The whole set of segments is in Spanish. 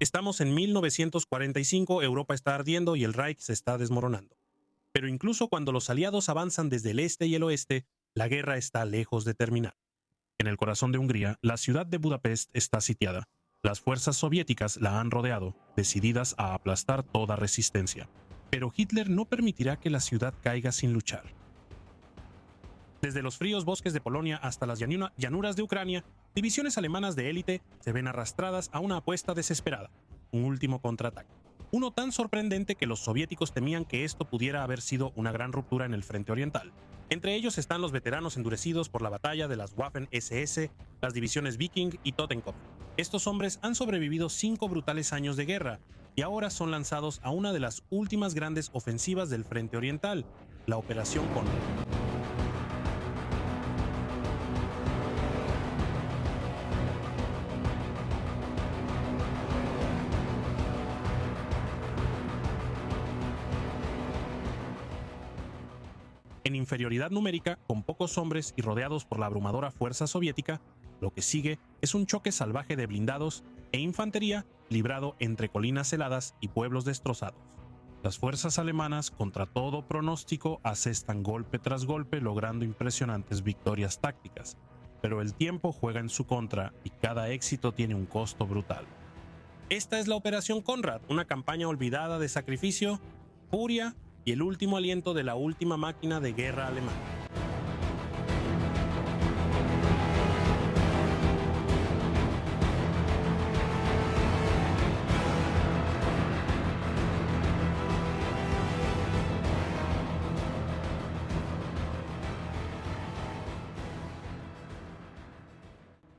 Estamos en 1945, Europa está ardiendo y el Reich se está desmoronando. Pero incluso cuando los aliados avanzan desde el este y el oeste, la guerra está lejos de terminar. En el corazón de Hungría, la ciudad de Budapest está sitiada. Las fuerzas soviéticas la han rodeado, decididas a aplastar toda resistencia. Pero Hitler no permitirá que la ciudad caiga sin luchar. Desde los fríos bosques de Polonia hasta las llanuras de Ucrania, divisiones alemanas de élite se ven arrastradas a una apuesta desesperada, un último contraataque. Uno tan sorprendente que los soviéticos temían que esto pudiera haber sido una gran ruptura en el frente oriental. Entre ellos están los veteranos endurecidos por la batalla de las Waffen-SS, las divisiones Viking y Totenkopf. Estos hombres han sobrevivido 5 brutales años de guerra y ahora son lanzados a una de las últimas grandes ofensivas del frente oriental, la Operación Konrad. En inferioridad numérica, con pocos hombres y rodeados por la abrumadora fuerza soviética, lo que sigue es un choque salvaje de blindados e infantería librado entre colinas heladas y pueblos destrozados. Las fuerzas alemanas, contra todo pronóstico, asestan golpe tras golpe, logrando impresionantes victorias tácticas. Pero el tiempo juega en su contra y cada éxito tiene un costo brutal. Esta es la Operación Konrad, una campaña olvidada de sacrificio, furia y el último aliento de la última máquina de guerra alemana.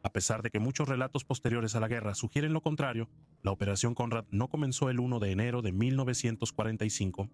A pesar de que muchos relatos posteriores a la guerra sugieren lo contrario, la Operación Konrad no comenzó el 1 de enero de 1945.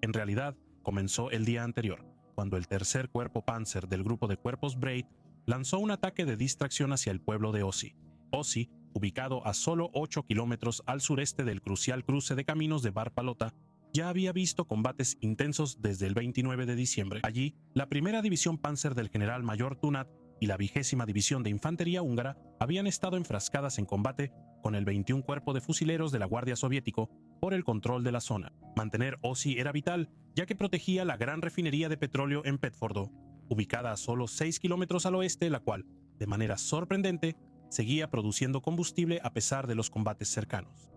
En realidad, comenzó el día anterior, cuando el tercer cuerpo Panzer del grupo de cuerpos Breit lanzó un ataque de distracción hacia el pueblo de Ossi. Ossi, ubicado a solo 8 kilómetros al sureste del crucial cruce de caminos de Bar-Palota, ya había visto combates intensos desde el 29 de diciembre. Allí, la primera división Panzer del general mayor Tunat y la 20ª División de Infantería Húngara habían estado enfrascadas en combate con el 21 Cuerpo de Fusileros de la Guardia Soviético por el control de la zona. Mantener Ossi era vital, ya que protegía la gran refinería de petróleo en Petfordo, ubicada a solo 6 kilómetros al oeste, la cual, de manera sorprendente, seguía produciendo combustible a pesar de los combates cercanos.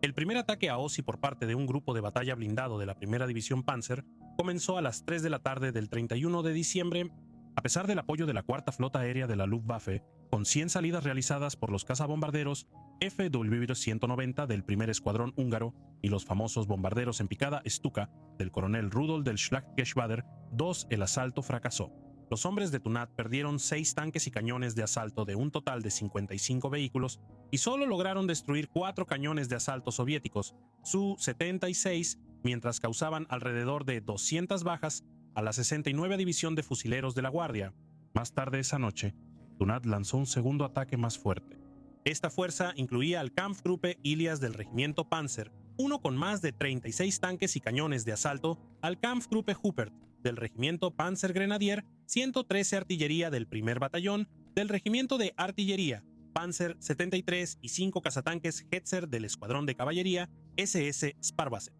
El primer ataque a Ossi por parte de un grupo de batalla blindado de la primera División Panzer comenzó a las 3 de la tarde del 31 de diciembre. A pesar del apoyo de la Cuarta Flota Aérea de la Luftwaffe, con 100 salidas realizadas por los cazabombarderos FW-190 del primer escuadrón húngaro y los famosos bombarderos en picada Stuka del coronel Rudolf del Schlachtgeschwader II, el asalto fracasó. Los hombres de Tunat perdieron 6 tanques y cañones de asalto de un total de 55 vehículos y solo lograron destruir 4 cañones de asalto soviéticos, Su-76, mientras causaban alrededor de 200 bajas a la 69 División de Fusileros de la Guardia. Más tarde esa noche, Tunat lanzó un segundo ataque más fuerte. Esta fuerza incluía al Kampfgruppe Ilias del regimiento Panzer, uno con más de 36 tanques y cañones de asalto, al Kampfgruppe Huppert del regimiento Panzergrenadier, 113 artillería del primer batallón, del regimiento de artillería Panzer 73 y 5 cazatanques Hetzer del escuadrón de caballería SS Sparwasser.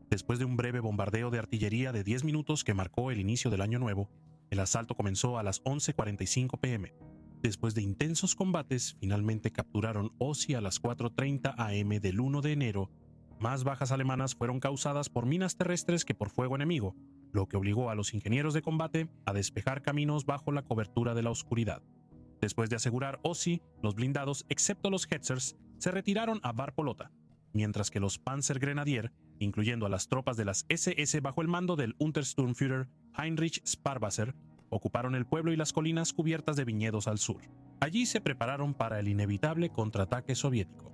Después de un breve bombardeo de artillería de 10 minutos que marcó el inicio del año nuevo, el asalto comenzó a las 11:45 p.m. Después de intensos combates, finalmente capturaron Ossi a las 4:30 am del 1 de enero. Más bajas alemanas fueron causadas por minas terrestres que por fuego enemigo, lo que obligó a los ingenieros de combate a despejar caminos bajo la cobertura de la oscuridad. Después de asegurar Ossi, los blindados, excepto los Hetzers, se retiraron a Bar-Polota, mientras que los Panzergrenadier, incluyendo a las tropas de las SS bajo el mando del Untersturmführer Heinrich Sparwasser, ocuparon el pueblo y las colinas cubiertas de viñedos al sur. Allí se prepararon para el inevitable contraataque soviético.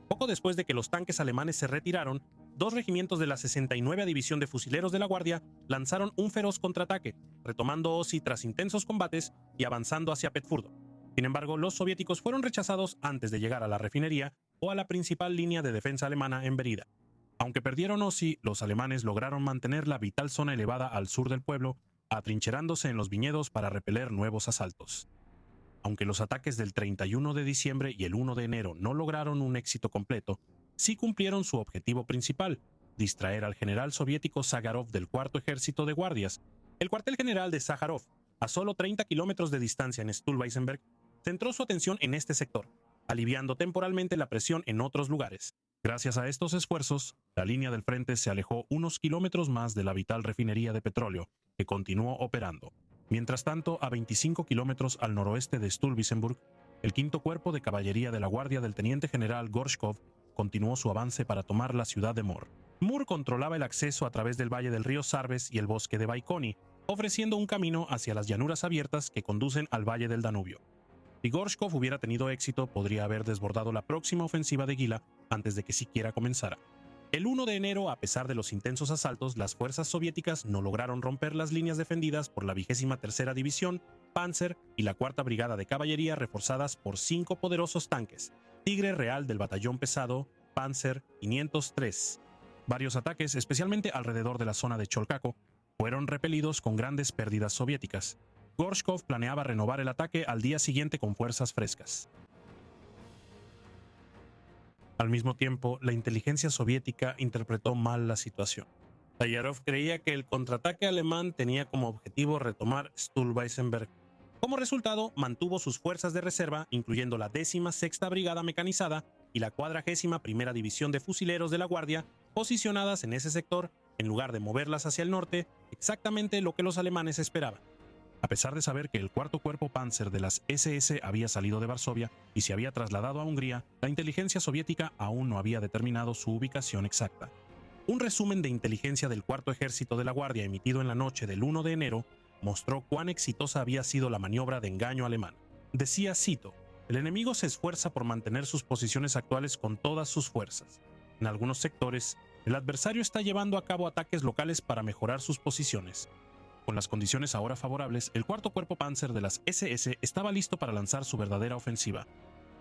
Poco después de que los tanques alemanes se retiraron, 2 regimientos de la 69 División de Fusileros de la Guardia lanzaron un feroz contraataque, retomando Ossi tras intensos combates y avanzando hacia Petfurdo. Sin embargo, los soviéticos fueron rechazados antes de llegar a la refinería o a la principal línea de defensa alemana en Berida. Aunque perdieron Ossi, los alemanes lograron mantener la vital zona elevada al sur del pueblo, atrincherándose en los viñedos para repeler nuevos asaltos. Aunque los ataques del 31 de diciembre y el 1 de enero no lograron un éxito completo, sí cumplieron su objetivo principal, distraer al general soviético Zagarov del Cuarto Ejército de Guardias. El cuartel general de Sájarov, a solo 30 kilómetros de distancia en Stuhlweisenberg, centró su atención en este sector, aliviando temporalmente la presión en otros lugares. Gracias a estos esfuerzos, la línea del frente se alejó unos kilómetros más de la vital refinería de petróleo, que continuó operando. Mientras tanto, a 25 kilómetros al noroeste de Stuhlwiesenburg, el quinto cuerpo de caballería de la guardia del teniente general Gorshkov continuó su avance para tomar la ciudad de Mur. Mur controlaba el acceso a través del valle del río Sarves y el bosque de Baikoni, ofreciendo un camino hacia las llanuras abiertas que conducen al valle del Danubio. Si Gorshkov hubiera tenido éxito, podría haber desbordado la próxima ofensiva de Gila antes de que siquiera comenzara. El 1 de enero, a pesar de los intensos asaltos, las fuerzas soviéticas no lograron romper las líneas defendidas por la 23ª División, Panzer y la 4ª Brigada de Caballería, reforzadas por 5 poderosos tanques, Tigre Real del batallón pesado Panzer 503. Varios ataques, especialmente alrededor de la zona de Cholcaco, fueron repelidos con grandes pérdidas soviéticas. Gorshkov planeaba renovar el ataque al día siguiente con fuerzas frescas. Al mismo tiempo, la inteligencia soviética interpretó mal la situación. Zagarov creía que el contraataque alemán tenía como objetivo retomar Stuhlweisenberg. Como resultado, mantuvo sus fuerzas de reserva, incluyendo la 16ª Brigada Mecanizada y la 41ª División de Fusileros de la Guardia, posicionadas en ese sector, en lugar de moverlas hacia el norte, exactamente lo que los alemanes esperaban. A pesar de saber que el cuarto cuerpo Panzer de las SS había salido de Varsovia y se había trasladado a Hungría, la inteligencia soviética aún no había determinado su ubicación exacta. Un resumen de inteligencia del Cuarto Ejército de la Guardia emitido en la noche del 1 de enero mostró cuán exitosa había sido la maniobra de engaño alemán. Decía, cito, «El enemigo se esfuerza por mantener sus posiciones actuales con todas sus fuerzas. En algunos sectores, el adversario está llevando a cabo ataques locales para mejorar sus posiciones». Con las condiciones ahora favorables, el cuarto cuerpo Panzer de las SS estaba listo para lanzar su verdadera ofensiva.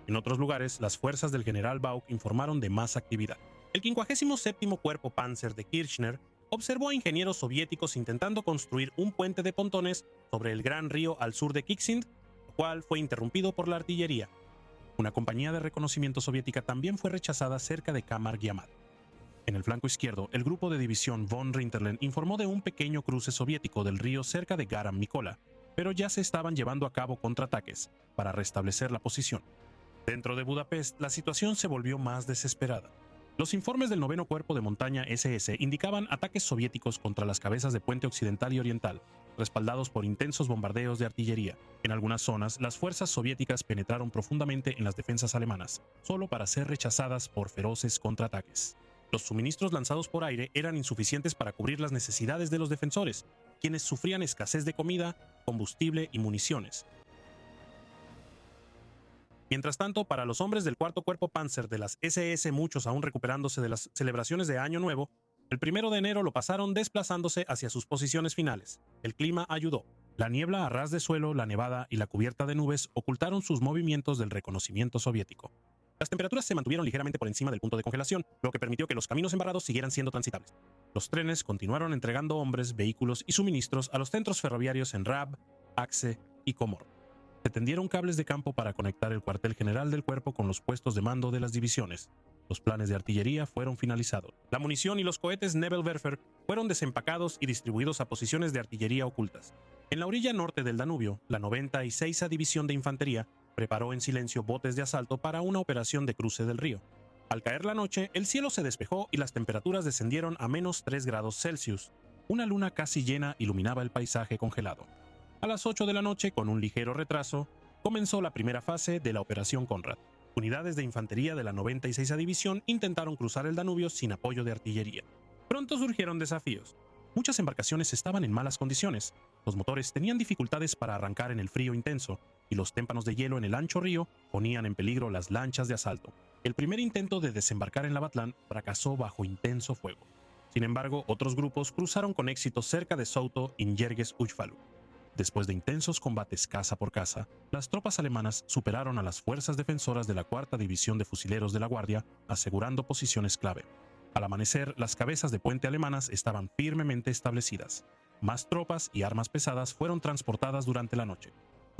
En otros lugares, las fuerzas del general Bauk informaron de más actividad. El 57º cuerpo Panzer de Kirchner observó a ingenieros soviéticos intentando construir un puente de pontones sobre el gran río al sur de Kiksind, lo cual fue interrumpido por la artillería. Una compañía de reconocimiento soviética también fue rechazada cerca de Kamar Giamad. En el flanco izquierdo, el grupo de división von Rinterlen informó de un pequeño cruce soviético del río cerca de Garam Mikola, pero ya se estaban llevando a cabo contraataques para restablecer la posición. Dentro de Budapest, la situación se volvió más desesperada. Los informes del 9º Cuerpo de Montaña SS indicaban ataques soviéticos contra las cabezas de Puente Occidental y Oriental, respaldados por intensos bombardeos de artillería. En algunas zonas, las fuerzas soviéticas penetraron profundamente en las defensas alemanas, solo para ser rechazadas por feroces contraataques. Los suministros lanzados por aire eran insuficientes para cubrir las necesidades de los defensores, quienes sufrían escasez de comida, combustible y municiones. Mientras tanto, para los hombres del cuarto cuerpo Panzer de las SS, muchos aún recuperándose de las celebraciones de Año Nuevo, el 1 de enero lo pasaron desplazándose hacia sus posiciones finales. El clima ayudó. La niebla a ras de suelo, la nevada y la cubierta de nubes ocultaron sus movimientos del reconocimiento soviético. Las temperaturas se mantuvieron ligeramente por encima del punto de congelación, lo que permitió que los caminos embarrados siguieran siendo transitables. Los trenes continuaron entregando hombres, vehículos y suministros a los centros ferroviarios en Rab, Axe y Komor. Se tendieron cables de campo para conectar el cuartel general del cuerpo con los puestos de mando de las divisiones. Los planes de artillería fueron finalizados. La munición y los cohetes Nebelwerfer fueron desempacados y distribuidos a posiciones de artillería ocultas. En la orilla norte del Danubio, la 96ª División de Infantería preparó en silencio botes de asalto para una operación de cruce del río. Al caer la noche, el cielo se despejó y las temperaturas descendieron a menos 3 grados Celsius. Una luna casi llena iluminaba el paisaje congelado. A las 8 de la noche, con un ligero retraso, comenzó la primera fase de la Operación Konrad. Unidades de infantería de la 96ª División intentaron cruzar el Danubio sin apoyo de artillería. Pronto surgieron desafíos. Muchas embarcaciones estaban en malas condiciones. Los motores tenían dificultades para arrancar en el frío intenso, y los témpanos de hielo en el ancho río ponían en peligro las lanchas de asalto. El primer intento de desembarcar en la Batlán fracasó bajo intenso fuego. Sin embargo, otros grupos cruzaron con éxito cerca de Souto y Yerges Ujfalu. Después de intensos combates casa por casa, las tropas alemanas superaron a las fuerzas defensoras de la 4ª División de Fusileros de la Guardia, asegurando posiciones clave. Al amanecer, las cabezas de puente alemanas estaban firmemente establecidas. Más tropas y armas pesadas fueron transportadas durante la noche.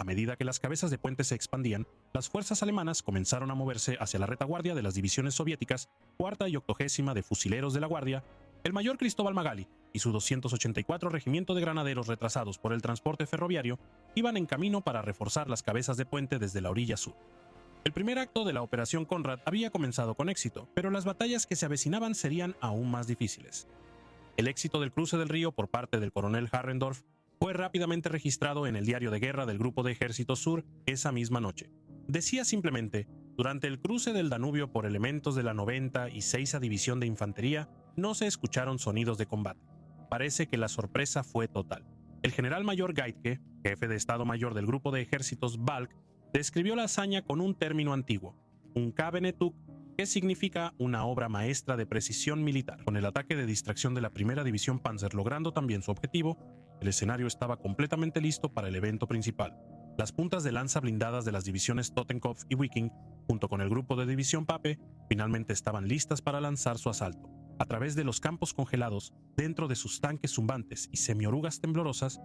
A medida que las cabezas de puente se expandían, las fuerzas alemanas comenzaron a moverse hacia la retaguardia de las divisiones soviéticas, cuarta y 80ª de fusileros de la Guardia. El mayor Cristóbal Magali y su 284 regimiento de granaderos retrasados por el transporte ferroviario iban en camino para reforzar las cabezas de puente desde la orilla sur. El primer acto de la Operación Conrad había comenzado con éxito, pero las batallas que se avecinaban serían aún más difíciles. El éxito del cruce del río por parte del coronel Harrendorf fue rápidamente registrado en el diario de guerra del Grupo de Ejércitos Sur esa misma noche. Decía simplemente: durante el cruce del Danubio por elementos de la 96ª División de Infantería no se escucharon sonidos de combate. Parece que la sorpresa fue total. El general mayor Gaitke, jefe de Estado Mayor del Grupo de Ejércitos Balk, describió la hazaña con un término antiguo, un Kabenetuk, que significa una obra maestra de precisión militar. Con el ataque de distracción de la primera división Panzer logrando también su objetivo, el escenario estaba completamente listo para el evento principal. Las puntas de lanza blindadas de las divisiones Totenkopf y Viking, junto con el grupo de división Pape, finalmente estaban listas para lanzar su asalto. A través de los campos congelados, dentro de sus tanques zumbantes y semiorugas temblorosas,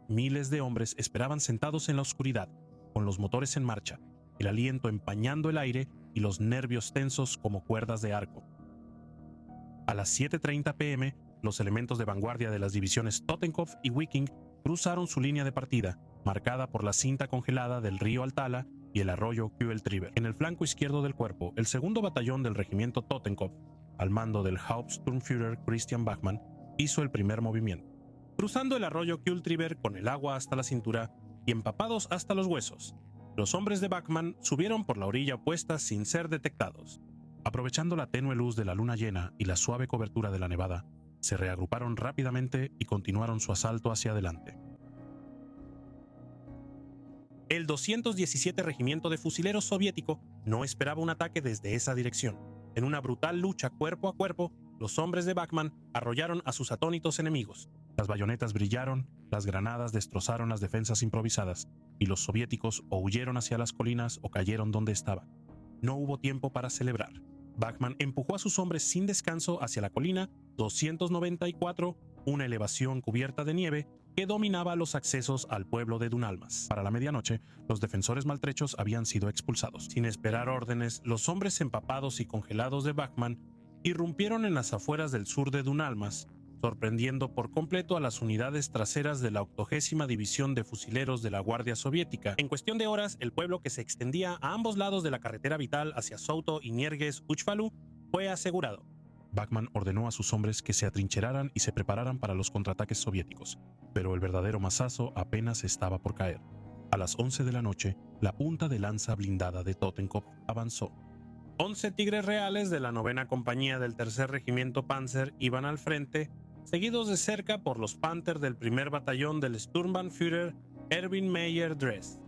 miles de hombres esperaban sentados en la oscuridad, con los motores en marcha, el aliento empañando el aire y los nervios tensos como cuerdas de arco. A las 7:30 p.m., los elementos de vanguardia de las divisiones Totenkopf y Viking cruzaron su línea de partida, marcada por la cinta congelada del río Altala y el arroyo Kueltriber. En el flanco izquierdo del cuerpo, el segundo batallón del regimiento Totenkopf, al mando del Hauptsturmführer Christian Bachmann, hizo el primer movimiento. Cruzando el arroyo Kueltriber con el agua hasta la cintura y empapados hasta los huesos, los hombres de Bachmann subieron por la orilla opuesta sin ser detectados. Aprovechando la tenue luz de la luna llena y la suave cobertura de la nevada, se reagruparon rápidamente y continuaron su asalto hacia adelante. El 217 Regimiento de Fusileros soviético no esperaba un ataque desde esa dirección. En una brutal lucha cuerpo a cuerpo, los hombres de Bachmann arrollaron a sus atónitos enemigos. Las bayonetas brillaron, las granadas destrozaron las defensas improvisadas, y los soviéticos o huyeron hacia las colinas o cayeron donde estaban. No hubo tiempo para celebrar. Bachmann empujó a sus hombres sin descanso hacia la colina 294, una elevación cubierta de nieve que dominaba los accesos al pueblo de Dunalmas. Para la medianoche, los defensores maltrechos habían sido expulsados. Sin esperar órdenes, los hombres empapados y congelados de Bachmann irrumpieron en las afueras del sur de Dunalmas, sorprendiendo por completo a las unidades traseras de la 80ª División de Fusileros de la Guardia Soviética. En cuestión de horas, el pueblo que se extendía a ambos lados de la carretera vital hacia Souto y Nierges-Uchvalu fue asegurado. Bachmann ordenó a sus hombres que se atrincheraran y se prepararan para los contraataques soviéticos, pero el verdadero mazazo apenas estaba por caer. A las 11 de la noche, la punta de lanza blindada de Totenkopf avanzó. 11 tigres reales de la 9ª compañía del 3er Regimiento Panzer iban al frente, seguidos de cerca por los Panther del 1er Batallón del Sturmbannführer Erwin Meyer-Dress.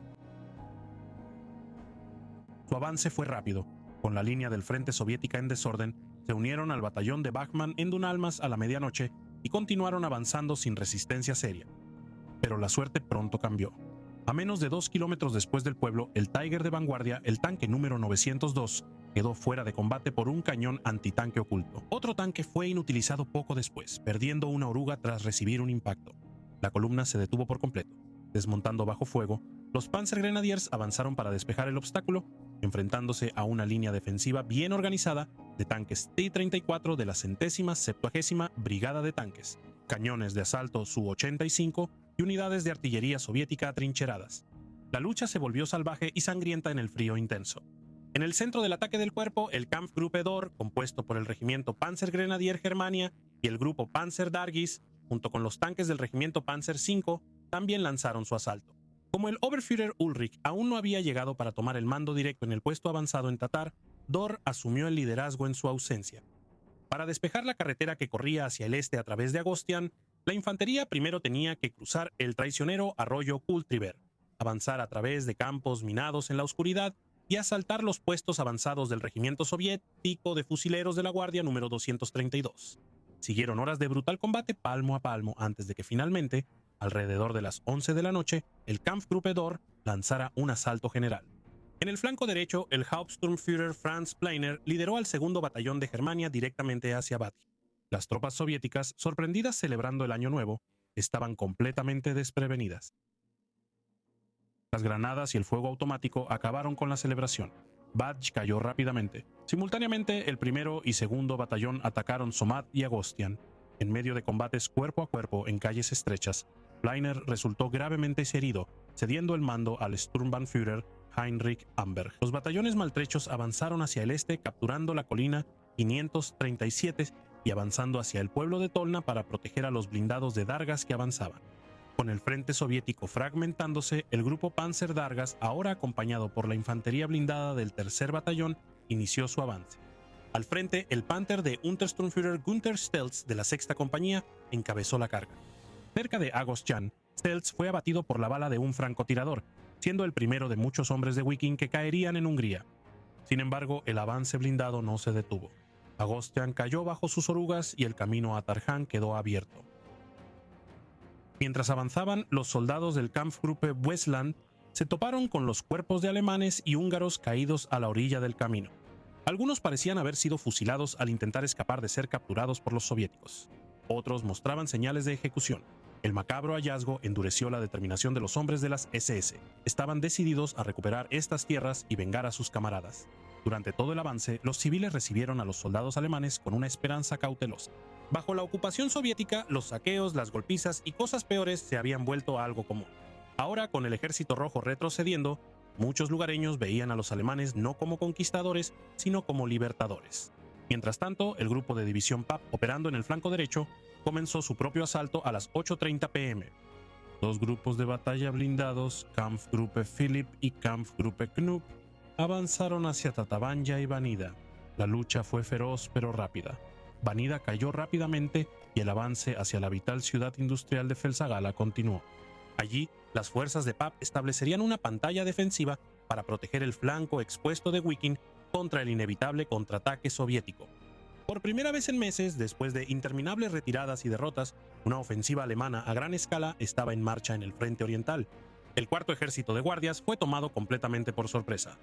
Su avance fue rápido. Con la línea del frente soviética en desorden, se unieron al batallón de Bachmann en Dunalmas a la medianoche y continuaron avanzando sin resistencia seria. Pero la suerte pronto cambió. A menos de 2 kilómetros después del pueblo, el Tiger de vanguardia, el tanque número 902, quedó fuera de combate por un cañón antitanque oculto. Otro tanque fue inutilizado poco después, perdiendo una oruga tras recibir un impacto. La columna se detuvo por completo. Desmontando bajo fuego, los Panzer Grenadiers avanzaron para despejar el obstáculo, enfrentándose a una línea defensiva bien organizada de tanques T-34 de la 170ª Brigada de Tanques, cañones de asalto Su-85 y unidades de artillería soviética atrincheradas. La lucha se volvió salvaje y sangrienta en el frío intenso. En el centro del ataque del cuerpo, el Kampfgruppe Dor, compuesto por el regimiento Panzer Grenadier Germania y el grupo Panzer Dargis, junto con los tanques del regimiento Panzer V, también lanzaron su asalto. Como el Oberführer Ulrich aún no había llegado para tomar el mando directo en el puesto avanzado en Tatar, Dor asumió el liderazgo en su ausencia. Para despejar la carretera que corría hacia el este a través de Agostian, la infantería primero tenía que cruzar el traicionero arroyo Kueltriber, avanzar a través de campos minados en la oscuridad y asaltar los puestos avanzados del regimiento soviético de fusileros de la Guardia número 232. Siguieron horas de brutal combate palmo a palmo antes de que finalmente, alrededor de las 11 de la noche, el Kampfgruppe Dor lanzara un asalto general. En el flanco derecho, el Hauptsturmführer Franz Pleiner lideró al 2º Batallón de Germania directamente hacia Bati. Las tropas soviéticas, sorprendidas celebrando el Año Nuevo, estaban completamente desprevenidas. Las granadas y el fuego automático acabaron con la celebración. Badge cayó rápidamente. Simultáneamente, el primero y segundo batallón atacaron Somad y Agostian. En medio de combates cuerpo a cuerpo en calles estrechas, Bleiner resultó gravemente herido, cediendo el mando al Sturmbannführer Heinrich Amberg. Los batallones maltrechos avanzaron hacia el este, capturando la colina 537 y avanzando hacia el pueblo de Tolna para proteger a los blindados de Dargas que avanzaban. Con el frente soviético fragmentándose, el grupo Panzer Dargas, ahora acompañado por la infantería blindada del tercer batallón, inició su avance. Al frente, el Panther de Untersturmführer Günther Stelz de la sexta compañía encabezó la carga. Cerca de Agostian, Stelz fue abatido por la bala de un francotirador, siendo el primero de muchos hombres de Wiking que caerían en Hungría. Sin embargo, el avance blindado no se detuvo. Agostian cayó bajo sus orugas y el camino a Tarján quedó abierto. Mientras avanzaban, los soldados del Kampfgruppe Westland se toparon con los cuerpos de alemanes y húngaros caídos a la orilla del camino. Algunos parecían haber sido fusilados al intentar escapar de ser capturados por los soviéticos. Otros mostraban señales de ejecución. El macabro hallazgo endureció la determinación de los hombres de las SS. Estaban decididos a recuperar estas tierras y vengar a sus camaradas. Durante todo el avance, los civiles recibieron a los soldados alemanes con una esperanza cautelosa. Bajo la ocupación soviética, los saqueos, las golpizas y cosas peores se habían vuelto a algo común. Ahora, con el ejército rojo retrocediendo, muchos lugareños veían a los alemanes no como conquistadores, sino como libertadores. Mientras tanto, el grupo de división PAP, operando en el flanco derecho, comenzó su propio asalto a las 8:30 p.m. Dos grupos de batalla blindados, Kampfgruppe Philipp y Kampfgruppe Knupp, avanzaron hacia Tatabanya y Vanida. La lucha fue feroz pero rápida. Vanida cayó rápidamente y el avance hacia la vital ciudad industrial de Felsagala continuó. Allí, las fuerzas de PAP establecerían una pantalla defensiva para proteger el flanco expuesto de Wiking contra el inevitable contraataque soviético. Por primera vez en meses, después de interminables retiradas y derrotas, una ofensiva alemana a gran escala estaba en marcha en el frente oriental. El cuarto ejército de guardias fue tomado completamente por sorpresa.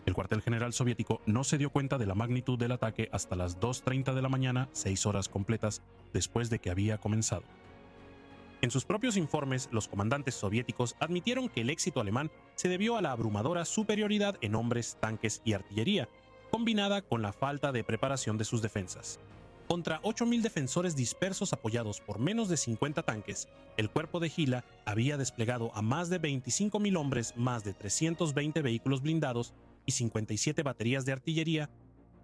El cuartel general soviético no se dio cuenta de la magnitud del ataque hasta las 2:30 de la mañana, 6 horas completas después de que había comenzado. En sus propios informes, los comandantes soviéticos admitieron que el éxito alemán se debió a la abrumadora superioridad en hombres, tanques y artillería, combinada con la falta de preparación de sus defensas. Contra 8.000 defensores dispersos apoyados por menos de 50 tanques, el cuerpo de Gila había desplegado a más de 25.000 hombres, más de 320 vehículos blindados y 57 baterías de artillería.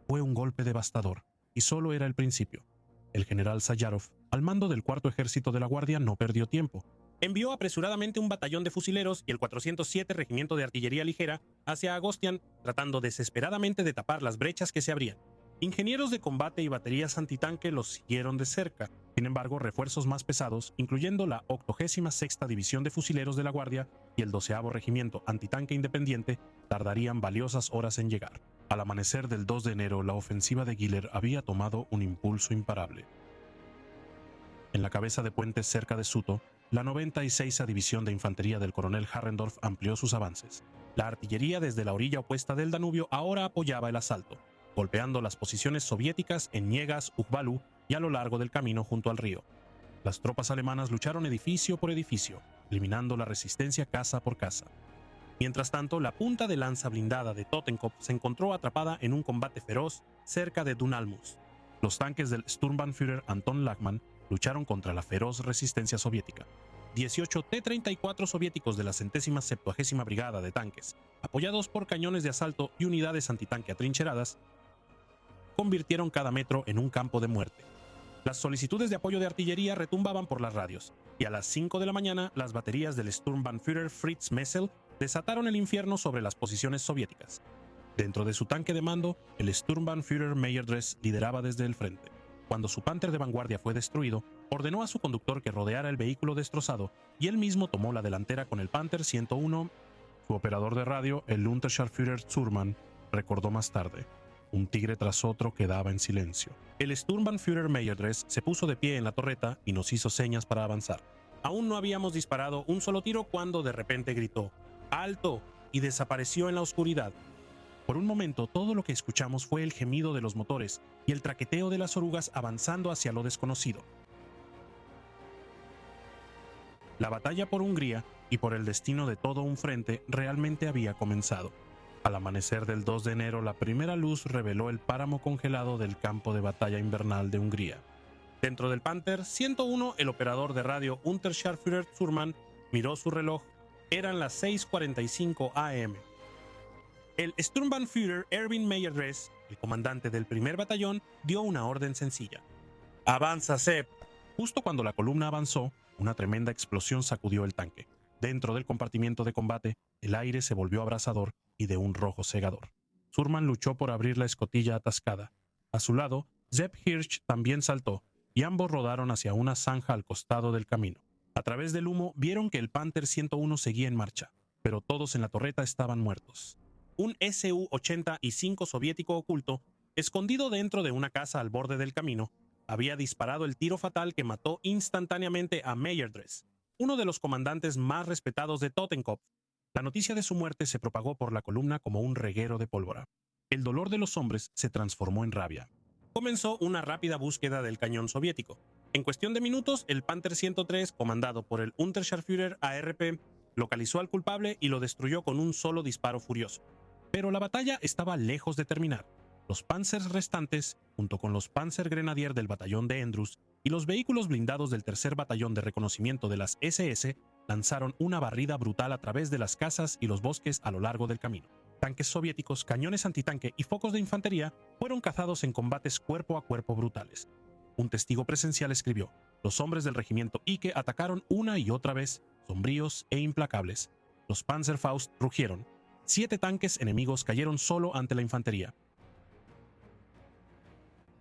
Fue un golpe devastador, y solo era el principio. El general Sayarov, al mando del cuarto ejército de la Guardia, no perdió tiempo. Envió apresuradamente un batallón de fusileros y el 407 Regimiento de Artillería Ligera hacia Agostian, tratando desesperadamente de tapar las brechas que se abrían. Ingenieros de combate y baterías antitanque los siguieron de cerca. Sin embargo, refuerzos más pesados, incluyendo la 86ª División de Fusileros de la Guardia y el 12º Regimiento Antitanque Independiente, tardarían valiosas horas en llegar. Al amanecer del 2 de enero, la ofensiva de Giller había tomado un impulso imparable. En la cabeza de puentes cerca de Suto, la 96ª División de Infantería del coronel Harrendorf amplió sus avances. La artillería desde la orilla opuesta del Danubio ahora apoyaba el asalto, golpeando las posiciones soviéticas en Niegas, Ujbalu y a lo largo del camino junto al río. Las tropas alemanas lucharon edificio por edificio, eliminando la resistencia casa por casa. Mientras tanto, la punta de lanza blindada de Totenkopf se encontró atrapada en un combate feroz cerca de Dunalmus. Los tanques del Sturmbannführer Anton Lachmann lucharon contra la feroz resistencia soviética. 18 T-34 soviéticos de la 170ª Brigada de Tanques, apoyados por cañones de asalto y unidades antitanque atrincheradas, convirtieron cada metro en un campo de muerte. Las solicitudes de apoyo de artillería retumbaban por las radios, y a las 5 de la mañana las baterías del Sturmbannführer Fritz Messel desataron el infierno sobre las posiciones soviéticas. Dentro de su tanque de mando, el Sturmbannführer Meyerdres lideraba desde el frente. Cuando su Panther de vanguardia fue destruido, ordenó a su conductor que rodeara el vehículo destrozado y él mismo tomó la delantera con el Panther 101. Su operador de radio, el Unterscharführer Zurman, recordó más tarde: un tigre tras otro quedaba en silencio. El Sturmbannführer Meyerdres se puso de pie en la torreta y nos hizo señas para avanzar. Aún no habíamos disparado un solo tiro cuando de repente gritó ¡alto!, y desapareció en la oscuridad. Por un momento, todo lo que escuchamos fue el gemido de los motores y el traqueteo de las orugas avanzando hacia lo desconocido. La batalla por Hungría y por el destino de todo un frente realmente había comenzado. Al amanecer del 2 de enero, la primera luz reveló el páramo congelado del campo de batalla invernal de Hungría. Dentro del Panther 101, el operador de radio Unterscharführer Thurman miró su reloj. Eran las 6:45 am. El Sturmbannführer Erwin Meyer-Dress, el comandante del primer batallón, dio una orden sencilla. ¡Avanza, Sepp! Justo cuando la columna avanzó, una tremenda explosión sacudió el tanque. Dentro del compartimiento de combate, el aire se volvió abrasador y de un rojo cegador. Thurman luchó por abrir la escotilla atascada. A su lado, Sepp Hirsch también saltó, y ambos rodaron hacia una zanja al costado del camino. A través del humo vieron que el Panther 101 seguía en marcha, pero todos en la torreta estaban muertos. Un Su-85 soviético oculto, escondido dentro de una casa al borde del camino, había disparado el tiro fatal que mató instantáneamente a Meyer-Dress, uno de los comandantes más respetados de Totenkopf. La noticia de su muerte se propagó por la columna como un reguero de pólvora. El dolor de los hombres se transformó en rabia. Comenzó una rápida búsqueda del cañón soviético. En cuestión de minutos, el Panther 103, comandado por el Unterscharführer ARP, localizó al culpable y lo destruyó con un solo disparo furioso. Pero la batalla estaba lejos de terminar. Los Panzers restantes, junto con los Panzergrenadier del batallón de Endrus y los vehículos blindados del tercer batallón de reconocimiento de las SS, lanzaron una barrida brutal a través de las casas y los bosques a lo largo del camino. Tanques soviéticos, cañones antitanque y focos de infantería fueron cazados en combates cuerpo a cuerpo brutales. Un testigo presencial escribió: los hombres del regimiento Ike atacaron una y otra vez, sombríos e implacables. Los Panzerfaust rugieron. 7 tanques enemigos cayeron solo ante la infantería.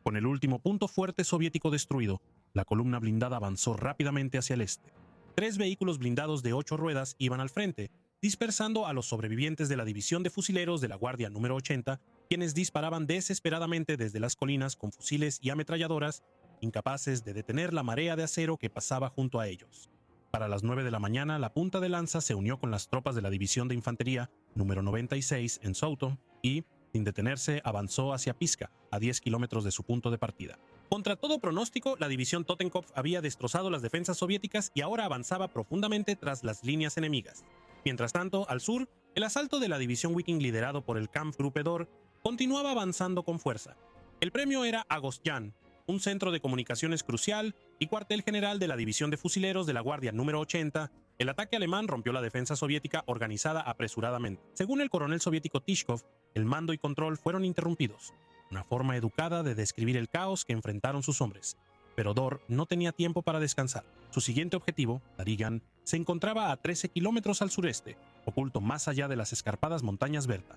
Con el último punto fuerte soviético destruido, la columna blindada avanzó rápidamente hacia el este. 3 vehículos blindados de 8 ruedas iban al frente, dispersando a los sobrevivientes de la división de fusileros de la Guardia número 80, quienes disparaban desesperadamente desde las colinas con fusiles y ametralladoras, incapaces de detener la marea de acero que pasaba junto a ellos. Para las 9 de la mañana, la punta de lanza se unió con las tropas de la división de infantería número 96 en Souto y, sin detenerse, avanzó hacia Piska, a 10 kilómetros de su punto de partida. Contra todo pronóstico, la división Totenkopf había destrozado las defensas soviéticas y ahora avanzaba profundamente tras las líneas enemigas. Mientras tanto, al sur, el asalto de la división Viking liderado por el Kampfgruppe Dor continuaba avanzando con fuerza. El premio era Agostyan, un centro de comunicaciones crucial y cuartel general de la división de fusileros de la Guardia número 80. El ataque alemán rompió la defensa soviética organizada apresuradamente. Según el coronel soviético Tishkov, el mando y control fueron interrumpidos, una forma educada de describir el caos que enfrentaron sus hombres. Pero Dor no tenía tiempo para descansar. Su siguiente objetivo, Darigan, se encontraba a 13 kilómetros al sureste, oculto más allá de las escarpadas montañas Berta.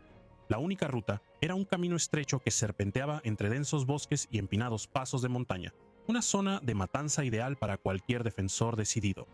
La única ruta era un camino estrecho que serpenteaba entre densos bosques y empinados pasos de montaña, una zona de matanza ideal para cualquier defensor decidido.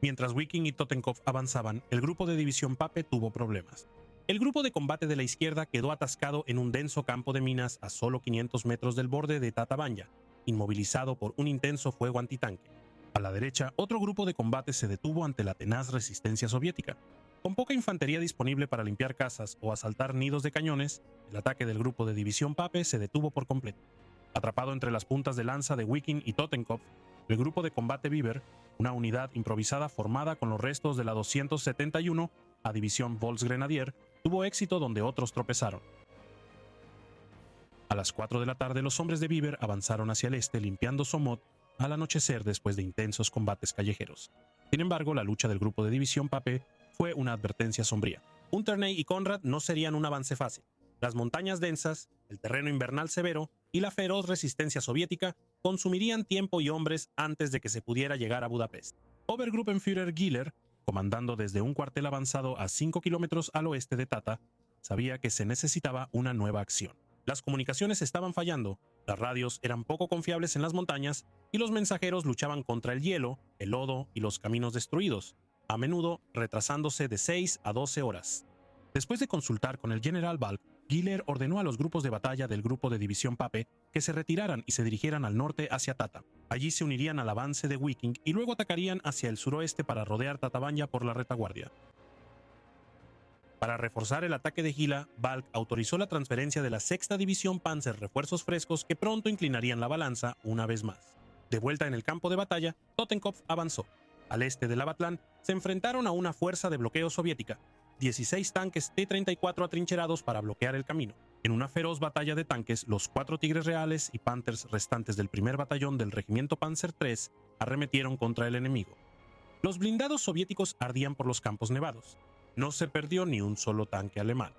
Mientras Viking y Totenkopf avanzaban, el grupo de división Pape tuvo problemas. El grupo de combate de la izquierda quedó atascado en un denso campo de minas a solo 500 metros del borde de Tatabanya, inmovilizado por un intenso fuego antitanque. A la derecha, otro grupo de combate se detuvo ante la tenaz resistencia soviética. Con poca infantería disponible para limpiar casas o asaltar nidos de cañones, el ataque del grupo de división Pape se detuvo por completo. Atrapado entre las puntas de lanza de Viking y Totenkopf, el grupo de combate Bieber, una unidad improvisada formada con los restos de la 271 a división Volksgrenadier, tuvo éxito donde otros tropezaron. A las 4 de la tarde, los hombres de Bieber avanzaron hacia el este limpiando Somot al anochecer después de intensos combates callejeros. Sin embargo, la lucha del grupo de división Pape fue una advertencia sombría. Unterney y Conrad no serían un avance fácil. Las montañas densas, el terreno invernal severo y la feroz resistencia soviética consumirían tiempo y hombres antes de que se pudiera llegar a Budapest. Obergruppenführer Giller, comandando desde un cuartel avanzado a 5 kilómetros al oeste de Tata, sabía que se necesitaba una nueva acción. Las comunicaciones estaban fallando, las radios eran poco confiables en las montañas y los mensajeros luchaban contra el hielo, el lodo y los caminos destruidos, a menudo retrasándose de 6 a 12 horas. Después de consultar con el general Balk, Giller ordenó a los grupos de batalla del grupo de división Pape que se retiraran y se dirigieran al norte hacia Tata. Allí se unirían al avance de Viking y luego atacarían hacia el suroeste para rodear Tatabanya por la retaguardia. Para reforzar el ataque de Gila, Balk autorizó la transferencia de la 6ª División Panzer refuerzos frescos que pronto inclinarían la balanza una vez más. De vuelta en el campo de batalla, Totenkopf avanzó. al este de Lavatlán, se enfrentaron a una fuerza de bloqueo soviética, 16 tanques T-34 atrincherados para bloquear el camino. En una feroz batalla de tanques, los 4 Tigres reales y Panthers restantes del primer batallón del regimiento Panzer III arremetieron contra el enemigo. Los blindados soviéticos ardían por los campos nevados. No se perdió ni un solo tanque alemán.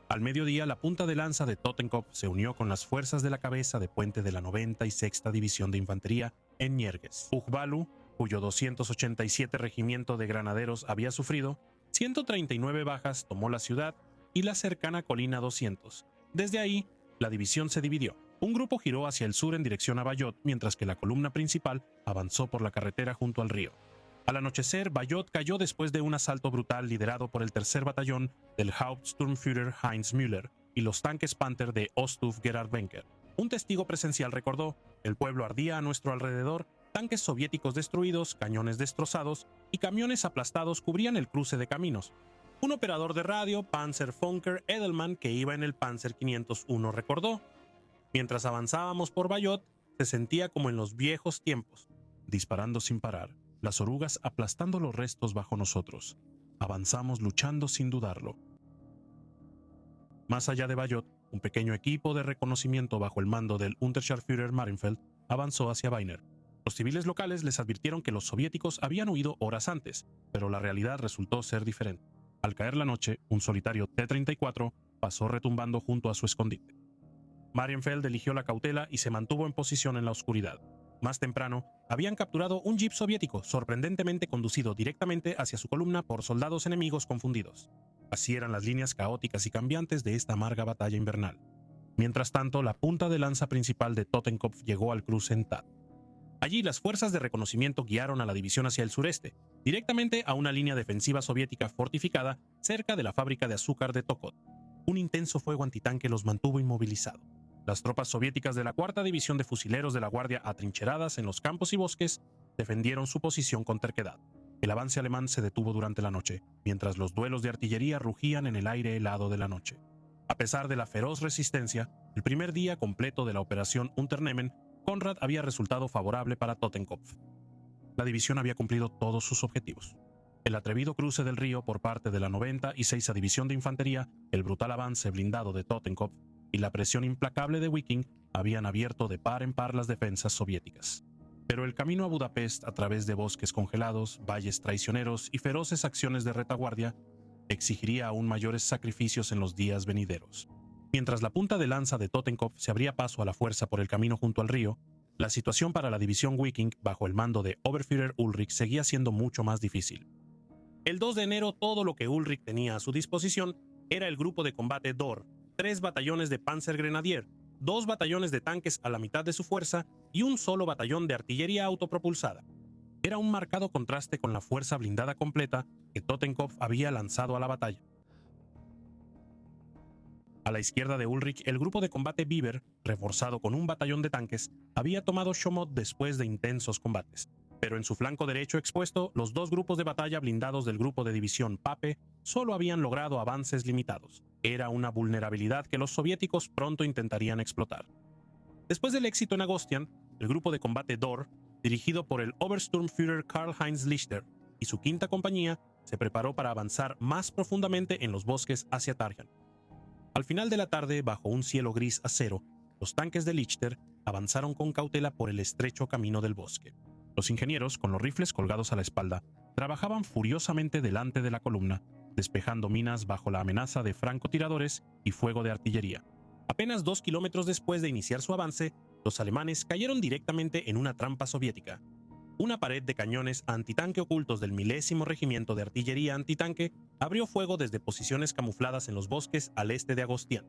Al mediodía, la punta de lanza de Totenkopf se unió con las fuerzas de la cabeza de puente de la 96ª División de Infantería en Nierges. Ujbalu, cuyo 287 Regimiento de Granaderos había sufrido 139 bajas, tomó la ciudad y la cercana colina 200. Desde ahí, la división se dividió. Un grupo giró hacia el sur en dirección a Bayot, mientras que la columna principal avanzó por la carretera junto al río. Al anochecer, Bayot cayó después de un asalto brutal liderado por el tercer batallón del Hauptsturmführer Heinz Müller y los tanques Panther de Ostuf Gerhard Wencker. Un testigo presencial recordó: el pueblo ardía a nuestro alrededor, tanques soviéticos destruidos, cañones destrozados y camiones aplastados cubrían el cruce de caminos. Un operador de radio, Panzer Funker Edelmann, que iba en el Panzer 501, recordó: mientras avanzábamos por Bayot, se sentía como en los viejos tiempos, disparando sin parar, las orugas aplastando los restos bajo nosotros. Avanzamos luchando sin dudarlo. Más allá de Bayot, un pequeño equipo de reconocimiento bajo el mando del Unterscharführer Marinfeld avanzó hacia Weiner. Los civiles locales les advirtieron que los soviéticos habían huido horas antes, pero la realidad resultó ser diferente. Al caer la noche, un solitario T-34 pasó retumbando junto a su escondite. Marienfeld eligió la cautela y se mantuvo en posición en la oscuridad. Más temprano, habían capturado un jeep soviético sorprendentemente conducido directamente hacia su columna por soldados enemigos confundidos. Así eran las líneas caóticas y cambiantes de esta amarga batalla invernal. Mientras tanto, la punta de lanza principal de Totenkopf llegó al cruce en Tad. Allí las fuerzas de reconocimiento guiaron a la división hacia el sureste, directamente a una línea defensiva soviética fortificada cerca de la fábrica de azúcar de Tokod. Un intenso fuego antitanque los mantuvo inmovilizados. Las tropas soviéticas de la 4ª División de Fusileros de la Guardia, atrincheradas en los campos y bosques, defendieron su posición con terquedad. El avance alemán se detuvo durante la noche, mientras los duelos de artillería rugían en el aire helado de la noche. A pesar de la feroz resistencia, el primer día completo de la operación Unternehmen, Conrad había resultado favorable para Totenkopf. La división había cumplido todos sus objetivos. El atrevido cruce del río por parte de la 96ª División de Infantería, el brutal avance blindado de Totenkopf y la presión implacable de Wiking habían abierto de par en par las defensas soviéticas. Pero el camino a Budapest a través de bosques congelados, valles traicioneros y feroces acciones de retaguardia exigiría aún mayores sacrificios en los días venideros. Mientras la punta de lanza de Totenkopf se abría paso a la fuerza por el camino junto al río, la situación para la división Wiking bajo el mando de Oberführer Ulrich seguía siendo mucho más difícil. El 2 de enero todo lo que Ulrich tenía a su disposición era el grupo de combate Dor, 3 batallones de Panzergrenadier, 2 batallones de tanques a la mitad de su fuerza y un solo batallón de artillería autopropulsada. Era un marcado contraste con la fuerza blindada completa que Totenkopf había lanzado a la batalla. A la izquierda de Ulrich, el grupo de combate Bieber, reforzado con un batallón de tanques, había tomado Chomot después de intensos combates. Pero en su flanco derecho expuesto, los 2 grupos de batalla blindados del grupo de división Pape solo habían logrado avances limitados. Era una vulnerabilidad que los soviéticos pronto intentarían explotar. Después del éxito en Agostian, el grupo de combate Dor, dirigido por el Obersturmführer Karl-Heinz Lichter y su 5ª compañía, se preparó para avanzar más profundamente en los bosques hacia Tarjan. Al final de la tarde, bajo un cielo gris acero, los tanques de Lichter avanzaron con cautela por el estrecho camino del bosque. Los ingenieros, con los rifles colgados a la espalda, trabajaban furiosamente delante de la columna, despejando minas bajo la amenaza de francotiradores y fuego de artillería. Apenas 2 kilómetros después de iniciar su avance, los alemanes cayeron directamente en una trampa soviética. Una pared de cañones antitanque ocultos del 1000º Regimiento de Artillería Antitanque abrió fuego desde posiciones camufladas en los bosques al este de Agostian.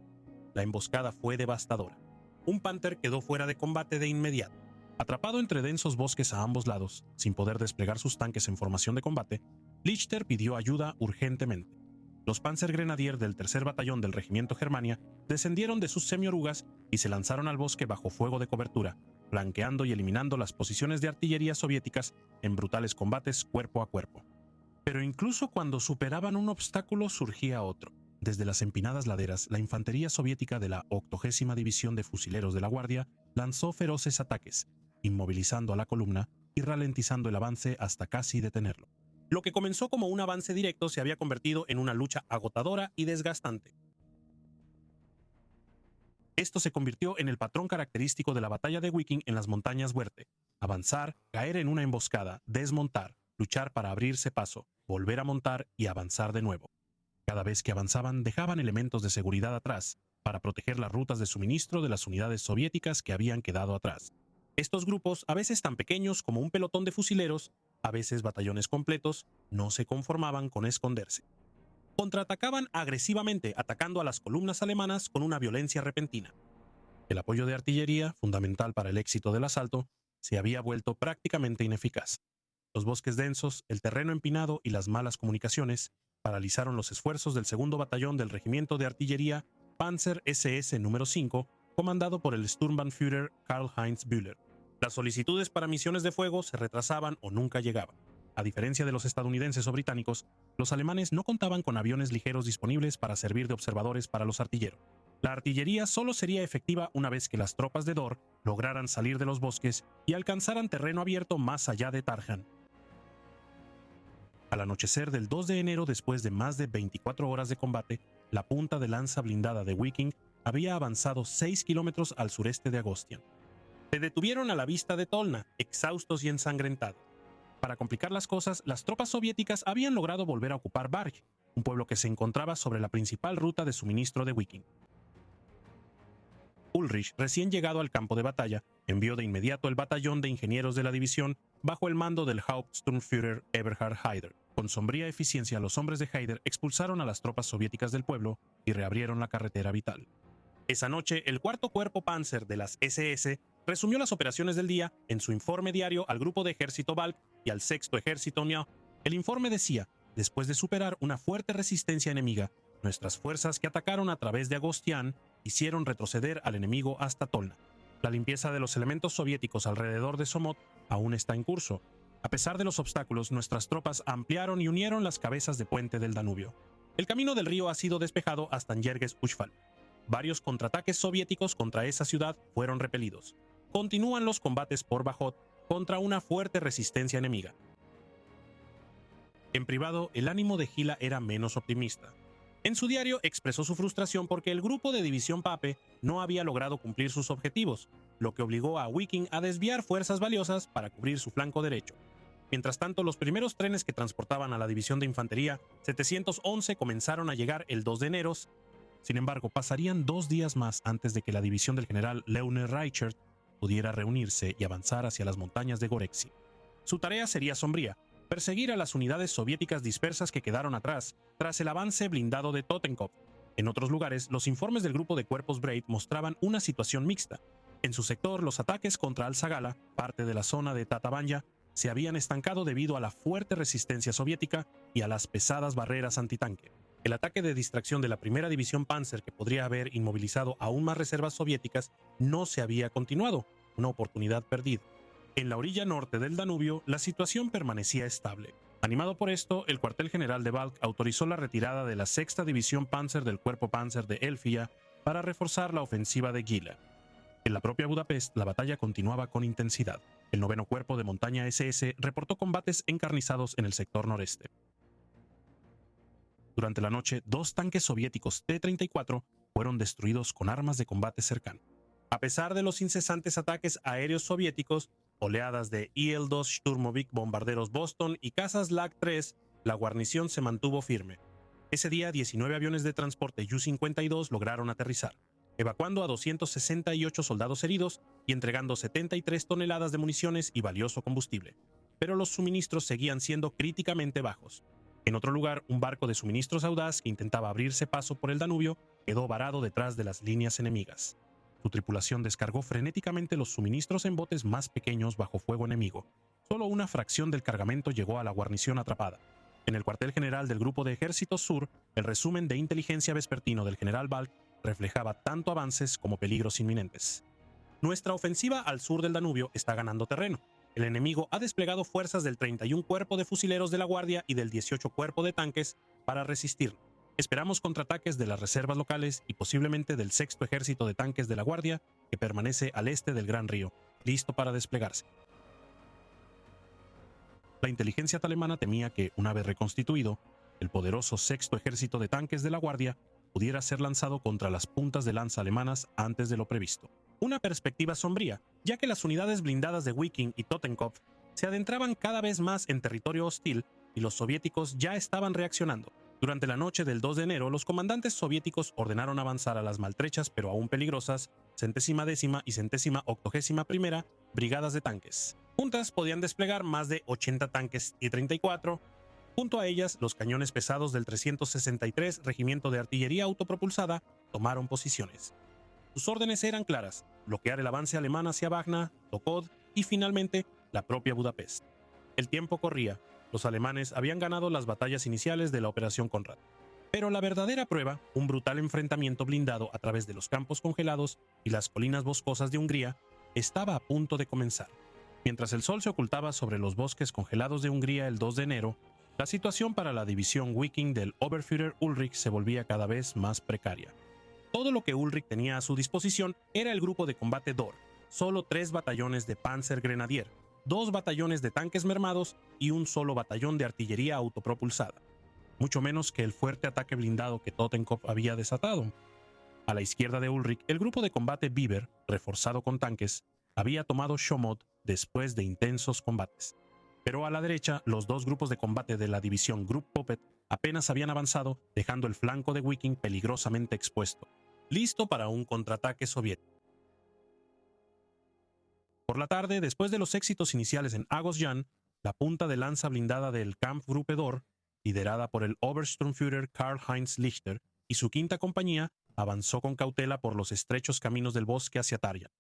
La emboscada fue devastadora. Un Panther quedó fuera de combate de inmediato. Atrapado entre densos bosques a ambos lados, sin poder desplegar sus tanques en formación de combate, Lichter pidió ayuda urgentemente. Los Panzergrenadier del 3er Batallón del Regimiento Germania descendieron de sus semiorugas y se lanzaron al bosque bajo fuego de cobertura, flanqueando y eliminando las posiciones de artillería soviéticas en brutales combates cuerpo a cuerpo. Pero incluso cuando superaban un obstáculo surgía otro. Desde las empinadas laderas, la infantería soviética de la 80ª División de Fusileros de la Guardia lanzó feroces ataques, inmovilizando a la columna y ralentizando el avance hasta casi detenerlo. Lo que comenzó como un avance directo se había convertido en una lucha agotadora y desgastante. Esto se convirtió en el patrón característico de la batalla de Wiking en las montañas Huerte: avanzar, caer en una emboscada, desmontar, luchar para abrirse paso, volver a montar y avanzar de nuevo. Cada vez que avanzaban, dejaban elementos de seguridad atrás para proteger las rutas de suministro de las unidades soviéticas que habían quedado atrás. Estos grupos, a veces tan pequeños como un pelotón de fusileros, a veces batallones completos, no se conformaban con esconderse. Contraatacaban agresivamente, atacando a las columnas alemanas con una violencia repentina. El apoyo de artillería, fundamental para el éxito del asalto, se había vuelto prácticamente ineficaz. Los bosques densos, el terreno empinado y las malas comunicaciones paralizaron los esfuerzos del segundo batallón del regimiento de artillería Panzer SS número 5, comandado por el Sturmbannführer Karl-Heinz Bühler. Las solicitudes para misiones de fuego se retrasaban o nunca llegaban. A diferencia de los estadounidenses o británicos, los alemanes no contaban con aviones ligeros disponibles para servir de observadores para los artilleros. La artillería solo sería efectiva una vez que las tropas de Dor lograran salir de los bosques y alcanzaran terreno abierto más allá de Tarjan. Al anochecer del 2 de enero, después de más de 24 horas de combate, la punta de lanza blindada de Wiking había avanzado 6 kilómetros al sureste de Agostian. Se detuvieron a la vista de Tolna, exhaustos y ensangrentados. Para complicar las cosas, las tropas soviéticas habían logrado volver a ocupar Barj, un pueblo que se encontraba sobre la principal ruta de suministro de Wiking. Ulrich, recién llegado al campo de batalla, envió de inmediato el batallón de ingenieros de la división bajo el mando del Hauptsturmführer Eberhard Haider. Con sombría eficiencia, los hombres de Haider expulsaron a las tropas soviéticas del pueblo y reabrieron la carretera vital. Esa noche, el cuarto cuerpo Panzer de las SS resumió las operaciones del día en su informe diario al grupo de ejército Balk y al sexto ejército Nya. El informe decía: después de superar una fuerte resistencia enemiga, nuestras fuerzas que atacaron a través de Agostian hicieron retroceder al enemigo hasta Tolna. La limpieza de los elementos soviéticos alrededor de Somot aún está en curso. A pesar de los obstáculos, nuestras tropas ampliaron y unieron las cabezas de puente del Danubio. El camino del río ha sido despejado hasta Njerges-Uxfal. Varios contraataques soviéticos contra esa ciudad fueron repelidos. Continúan los combates por Bajot contra una fuerte resistencia enemiga. En privado, el ánimo de Gila era menos optimista. En su diario expresó su frustración porque el grupo de división Pape no había logrado cumplir sus objetivos, lo que obligó a Wiking a desviar fuerzas valiosas para cubrir su flanco derecho. Mientras tanto, los primeros trenes que transportaban a la división de infantería 711 comenzaron a llegar el 2 de enero. Sin embargo, pasarían 2 días más antes de que la división del general Leonard Reichert pudiera reunirse y avanzar hacia las montañas de Gorecki. Su tarea sería sombría: perseguir a las unidades soviéticas dispersas que quedaron atrás tras el avance blindado de Totenkopf. En otros lugares, los informes del grupo de cuerpos Breit mostraban una situación mixta. En su sector, los ataques contra Al-Sagala, parte de la zona de Tatabanya, se habían estancado debido a la fuerte resistencia soviética y a las pesadas barreras antitanque. El ataque de distracción de la primera división Panzer, que podría haber inmovilizado aún más reservas soviéticas, no se había continuado, una oportunidad perdida. En la orilla norte del Danubio, la situación permanecía estable. Animado por esto, el cuartel general de Balk autorizó la retirada de la sexta división Panzer del cuerpo Panzer de Elfia para reforzar la ofensiva de Gila. En la propia Budapest, la batalla continuaba con intensidad. El noveno cuerpo de montaña SS reportó combates encarnizados en el sector noreste. Durante la noche, 2 tanques soviéticos T-34 fueron destruidos con armas de combate cercano. A pesar de los incesantes ataques aéreos soviéticos, oleadas de Il-2 Sturmovik, bombarderos Boston y cazas Lag-3, la guarnición se mantuvo firme. Ese día, 19 aviones de transporte Ju-52 lograron aterrizar, evacuando a 268 soldados heridos y entregando 73 toneladas de municiones y valioso combustible. Pero los suministros seguían siendo críticamente bajos. En otro lugar, un barco de suministros audaz que intentaba abrirse paso por el Danubio quedó varado detrás de las líneas enemigas. Su tripulación descargó frenéticamente los suministros en botes más pequeños bajo fuego enemigo. Solo una fracción del cargamento llegó a la guarnición atrapada. En el cuartel general del Grupo de Ejércitos Sur, el resumen de inteligencia vespertino del general Balk reflejaba tanto avances como peligros inminentes. Nuestra ofensiva al sur del Danubio está ganando terreno. El enemigo ha desplegado fuerzas del 31 Cuerpo de Fusileros de la Guardia y del 18 Cuerpo de Tanques para resistir. Esperamos contraataques de las reservas locales y posiblemente del sexto Ejército de Tanques de la Guardia, que permanece al este del Gran Río, listo para desplegarse. La inteligencia alemana temía que, una vez reconstituido, el poderoso sexto ejército de tanques de la Guardia pudiera ser lanzado contra las puntas de lanza alemanas antes de lo previsto. Una perspectiva sombría, ya que las unidades blindadas de Wiking y Totenkopf se adentraban cada vez más en territorio hostil y los soviéticos ya estaban reaccionando. Durante la noche del 2 de enero, los comandantes soviéticos ordenaron avanzar a las maltrechas pero aún peligrosas 110ª y 181ª brigadas de tanques. Juntas podían desplegar más de 80 tanques T-34. Junto a ellas, los cañones pesados del 363 Regimiento de Artillería Autopropulsada tomaron posiciones. Sus órdenes eran claras: bloquear el avance alemán hacia Vagna, Tokod y finalmente la propia Budapest. El tiempo corría. Los alemanes habían ganado las batallas iniciales de la Operación Conrad. Pero la verdadera prueba, un brutal enfrentamiento blindado a través de los campos congelados y las colinas boscosas de Hungría, estaba a punto de comenzar. Mientras el sol se ocultaba sobre los bosques congelados de Hungría el 2 de enero, la situación para la división Wiking del Oberführer Ulrich se volvía cada vez más precaria. Todo lo que Ulrich tenía a su disposición era el grupo de combate Dor, solo 3 batallones de Panzer Grenadier, 2 batallones de tanques mermados y un solo batallón de artillería autopropulsada, mucho menos que el fuerte ataque blindado que Totenkopf había desatado. A la izquierda de Ulrich, el grupo de combate Bieber, reforzado con tanques, había tomado Schomod después de intensos combates. Pero a la derecha, los 2 grupos de combate de la división Group Puppet apenas habían avanzado, dejando el flanco de Wiking peligrosamente expuesto, listo para un contraataque soviético. Por la tarde, después de los éxitos iniciales en Agos-Jan, la punta de lanza blindada del Kampfgruppe Dor, liderada por el Obersturmführer Karl-Heinz Lichter y su quinta compañía, avanzó con cautela por los estrechos caminos del bosque hacia Tarjan.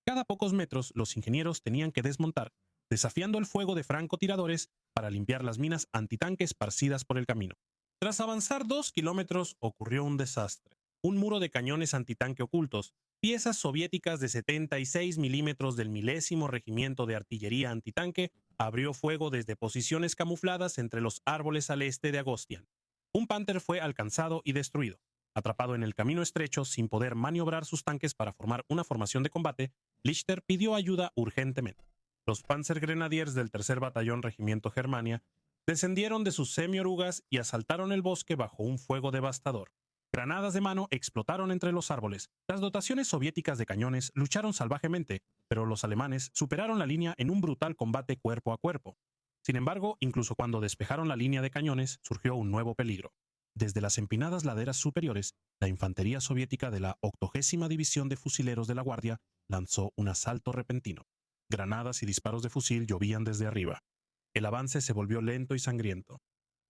Cada pocos metros, los ingenieros tenían que desmontar, desafiando el fuego de francotiradores para limpiar las minas antitanque esparcidas por el camino. Tras avanzar 2 kilómetros, ocurrió un desastre. Un muro de cañones antitanque ocultos, piezas soviéticas de 76 milímetros del 10º Regimiento de Artillería Antitanque, abrió fuego desde posiciones camufladas entre los árboles al este de Agostian. Un Panther fue alcanzado y destruido. Atrapado en el camino estrecho, sin poder maniobrar sus tanques para formar una formación de combate, Lichter pidió ayuda urgentemente. Los Panzer Grenadiers del 3er Batallón Regimiento Germania descendieron de sus semiorugas y asaltaron el bosque bajo un fuego devastador. Granadas de mano explotaron entre los árboles. Las dotaciones soviéticas de cañones lucharon salvajemente, pero los alemanes superaron la línea en un brutal combate cuerpo a cuerpo. Sin embargo, incluso cuando despejaron la línea de cañones, surgió un nuevo peligro. Desde las empinadas laderas superiores, la infantería soviética de la 80ª División de Fusileros de la Guardia lanzó un asalto repentino. Granadas y disparos de fusil llovían desde arriba. El avance se volvió lento y sangriento.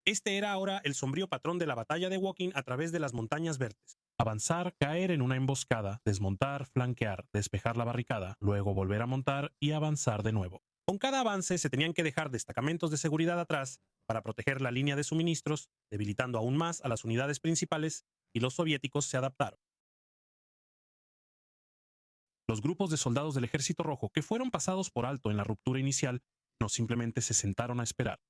Este era ahora el sombrío patrón de la batalla de Woking a través de las montañas verdes. Avanzar, caer en una emboscada, desmontar, flanquear, despejar la barricada, luego volver a montar y avanzar de nuevo. Con cada avance se tenían que dejar destacamentos de seguridad atrás para proteger la línea de suministros, debilitando aún más a las unidades principales, y los soviéticos se adaptaron. Los grupos de soldados del Ejército Rojo que fueron pasados por alto en la ruptura inicial no simplemente se sentaron a esperar.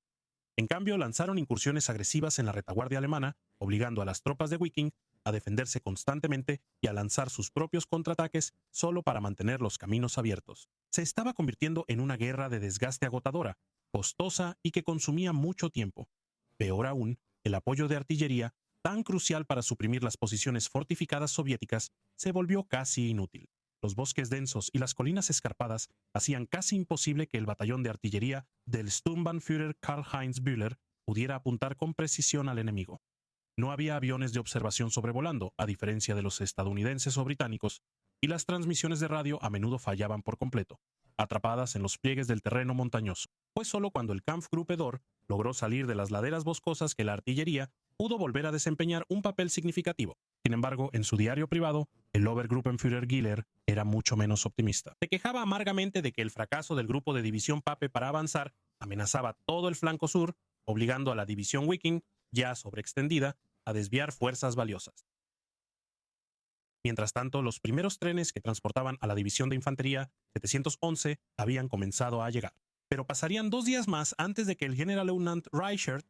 En cambio, lanzaron incursiones agresivas en la retaguardia alemana, obligando a las tropas de Wiking a defenderse constantemente y a lanzar sus propios contraataques solo para mantener los caminos abiertos. Se estaba convirtiendo en una guerra de desgaste agotadora, costosa y que consumía mucho tiempo. Peor aún, el apoyo de artillería, tan crucial para suprimir las posiciones fortificadas soviéticas, se volvió casi inútil. Los bosques densos y las colinas escarpadas hacían casi imposible que el batallón de artillería del Sturmbannführer Karl-Heinz Bühler pudiera apuntar con precisión al enemigo. No había aviones de observación sobrevolando, a diferencia de los estadounidenses o británicos, y las transmisiones de radio a menudo fallaban por completo, atrapadas en los pliegues del terreno montañoso. Fue solo cuando el Kampfgruppe Dor logró salir de las laderas boscosas que la artillería pudo volver a desempeñar un papel significativo. Sin embargo, en su diario privado, el Obergruppenführer Giller era mucho menos optimista. Se quejaba amargamente de que el fracaso del grupo de división Pape para avanzar amenazaba todo el flanco sur, obligando a la división Wiking, ya sobreextendida, a desviar fuerzas valiosas. Mientras tanto, los primeros trenes que transportaban a la división de infantería 711 habían comenzado a llegar. Pero pasarían 2 días más antes de que el Generalleutnant Reichert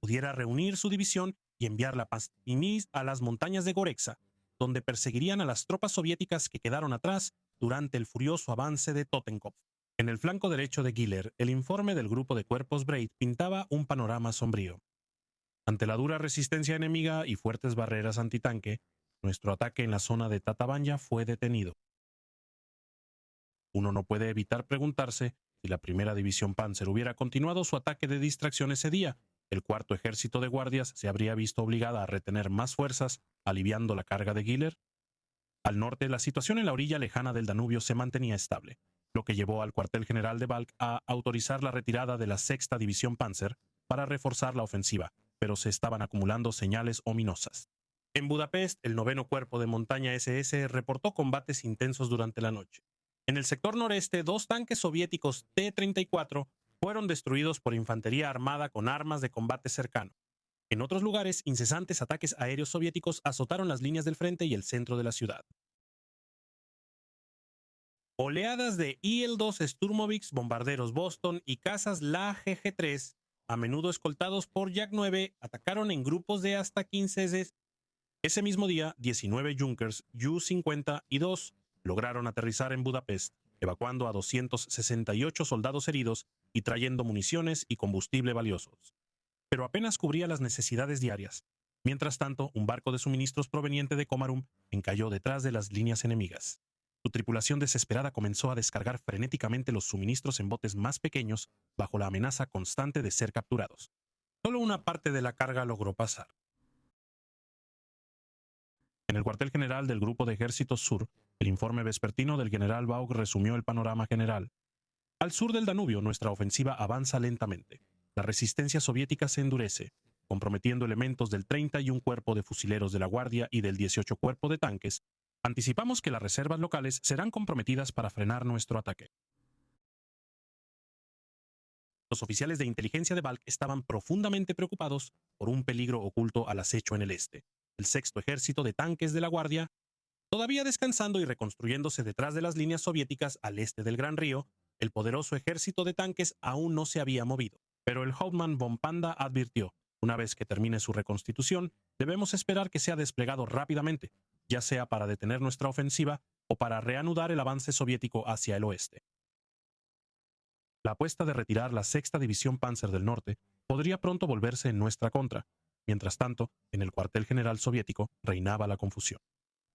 pudiera reunir su división y enviarla a Pastinis a las montañas de Gorexa, donde perseguirían a las tropas soviéticas que quedaron atrás durante el furioso avance de Totenkopf. En el flanco derecho de Giller, el informe del grupo de cuerpos Braid pintaba un panorama sombrío. Ante la dura resistencia enemiga y fuertes barreras antitanque, nuestro ataque en la zona de Tatabanya fue detenido. Uno no puede evitar preguntarse si la primera división Panzer hubiera continuado su ataque de distracción ese día, el cuarto ejército de guardias se habría visto obligada a retener más fuerzas, aliviando la carga de Giller. Al norte, la situación en la orilla lejana del Danubio se mantenía estable, lo que llevó al cuartel general de Balk a autorizar la retirada de la sexta división Panzer para reforzar la ofensiva, pero se estaban acumulando señales ominosas. En Budapest, el noveno cuerpo de montaña SS reportó combates intensos durante la noche. En el sector noreste, 2 tanques soviéticos T-34 fueron destruidos por infantería armada con armas de combate cercano. En otros lugares, incesantes ataques aéreos soviéticos azotaron las líneas del frente y el centro de la ciudad. Oleadas de Il-2 Sturmovix, bombarderos Boston y cazas La GG-3, a menudo escoltados por Yak-9, atacaron en grupos de hasta 15. Ese mismo día, 19 Junkers Ju-50 y 2 lograron aterrizar en Budapest, evacuando a 268 soldados heridos y trayendo municiones y combustible valiosos. Pero apenas cubría las necesidades diarias. Mientras tanto, un barco de suministros proveniente de Komarum encalló detrás de las líneas enemigas. Su tripulación desesperada comenzó a descargar frenéticamente los suministros en botes más pequeños bajo la amenaza constante de ser capturados. Solo una parte de la carga logró pasar. En el cuartel general del Grupo de Ejércitos Sur, el informe vespertino del general Baug resumió el panorama general. Al sur del Danubio, nuestra ofensiva avanza lentamente. La resistencia soviética se endurece, comprometiendo elementos del 31 Cuerpo de Fusileros de la Guardia y del 18 Cuerpo de Tanques. Anticipamos que las reservas locales serán comprometidas para frenar nuestro ataque. Los oficiales de inteligencia de Balk estaban profundamente preocupados por un peligro oculto al acecho en el este. El sexto ejército de tanques de la Guardia, todavía descansando y reconstruyéndose detrás de las líneas soviéticas al este del Gran Río, el poderoso ejército de tanques aún no se había movido. Pero el Hauptmann von Panda advirtió, una vez que termine su reconstitución, debemos esperar que sea desplegado rápidamente, ya sea para detener nuestra ofensiva o para reanudar el avance soviético hacia el oeste. La apuesta de retirar la sexta división Panzer del norte podría pronto volverse en nuestra contra. Mientras tanto, en el cuartel general soviético reinaba la confusión.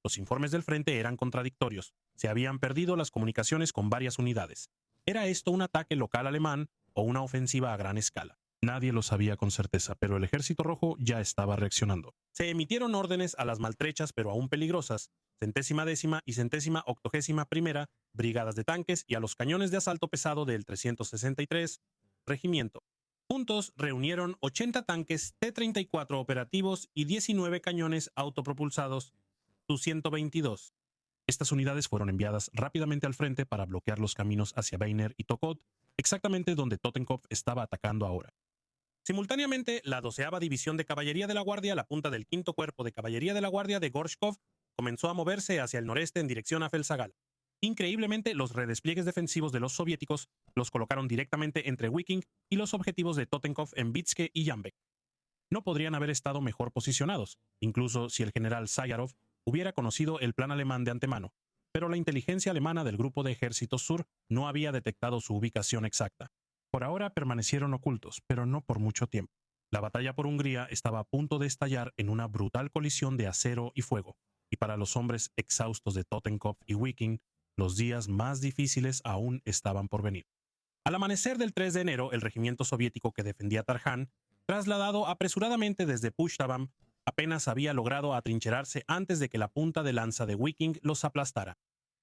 Los informes del frente eran contradictorios. Se habían perdido las comunicaciones con varias unidades. ¿Era esto un ataque local alemán o una ofensiva a gran escala? Nadie lo sabía con certeza, pero el Ejército Rojo ya estaba reaccionando. Se emitieron órdenes a las maltrechas pero aún peligrosas, 110ª y 181ª brigadas de tanques y a los cañones de asalto pesado del 363 regimiento. Juntos reunieron 80 tanques T-34 operativos y 19 cañones autopropulsados Tu-122. Estas unidades fueron enviadas rápidamente al frente para bloquear los caminos hacia Weiner y Tokod, exactamente donde Totenkopf estaba atacando ahora. Simultáneamente, la 12ª División de Caballería de la Guardia, la punta del 5º Cuerpo de Caballería de la Guardia de Gorshkov, comenzó a moverse hacia el noreste en dirección a Felsagala. Increíblemente, los redespliegues defensivos de los soviéticos los colocaron directamente entre Wiking y los objetivos de Totenkopf en Vitske y Jambek. No podrían haber estado mejor posicionados, incluso si el general Sayarov hubiera conocido el plan alemán de antemano, pero la inteligencia alemana del Grupo de Ejércitos Sur no había detectado su ubicación exacta. Por ahora permanecieron ocultos, pero no por mucho tiempo. La batalla por Hungría estaba a punto de estallar en una brutal colisión de acero y fuego, y para los hombres exhaustos de Totenkopf y Wiking, los días más difíciles aún estaban por venir. Al amanecer del 3 de enero, el regimiento soviético que defendía Tarján, trasladado apresuradamente desde Pushtavam, apenas había logrado atrincherarse antes de que la punta de lanza de Wiking los aplastara.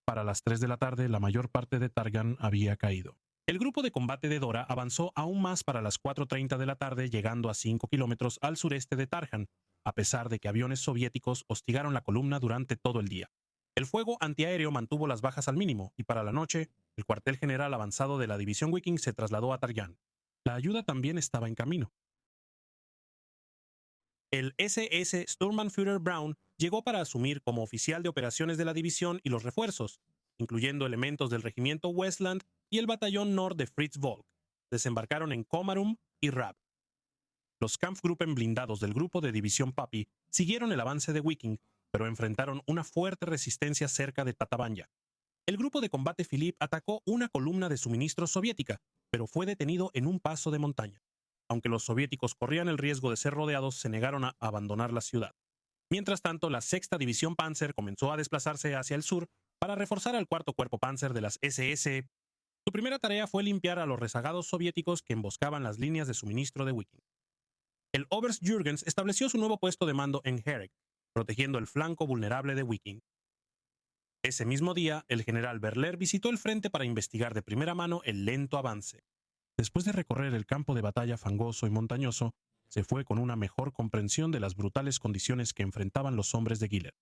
Para las 3 de la tarde, la mayor parte de Targan había caído. El grupo de combate de Dora avanzó aún más para las 4:30 de la tarde, llegando a 5 kilómetros al sureste de Tarjan, a pesar de que aviones soviéticos hostigaron la columna durante todo el día. El fuego antiaéreo mantuvo las bajas al mínimo, y para la noche, el cuartel general avanzado de la división Wiking se trasladó a Tarjan. La ayuda también estaba en camino. El SS Sturmbannführer Braun llegó para asumir como oficial de operaciones de la división y los refuerzos, incluyendo elementos del regimiento Westland y el batallón Nord de Fritz Volk. Desembarcaron en Komarum y Rab. Los Kampfgruppen blindados del grupo de división Papi siguieron el avance de Wiking, pero enfrentaron una fuerte resistencia cerca de Tatabanya. El grupo de combate Philipp atacó una columna de suministro soviética, pero fue detenido en un paso de montaña. Aunque los soviéticos corrían el riesgo de ser rodeados, se negaron a abandonar la ciudad. Mientras tanto, la sexta división Panzer comenzó a desplazarse hacia el sur para reforzar al cuarto cuerpo Panzer de las SS. Su primera tarea fue limpiar a los rezagados soviéticos que emboscaban las líneas de suministro de Wiking. El Oberst Jürgens estableció su nuevo puesto de mando en Herek, protegiendo el flanco vulnerable de Wiking. Ese mismo día, el general Berler visitó el frente para investigar de primera mano el lento avance. Después de recorrer el campo de batalla fangoso y montañoso, se fue con una mejor comprensión de las brutales condiciones que enfrentaban los hombres de Giller.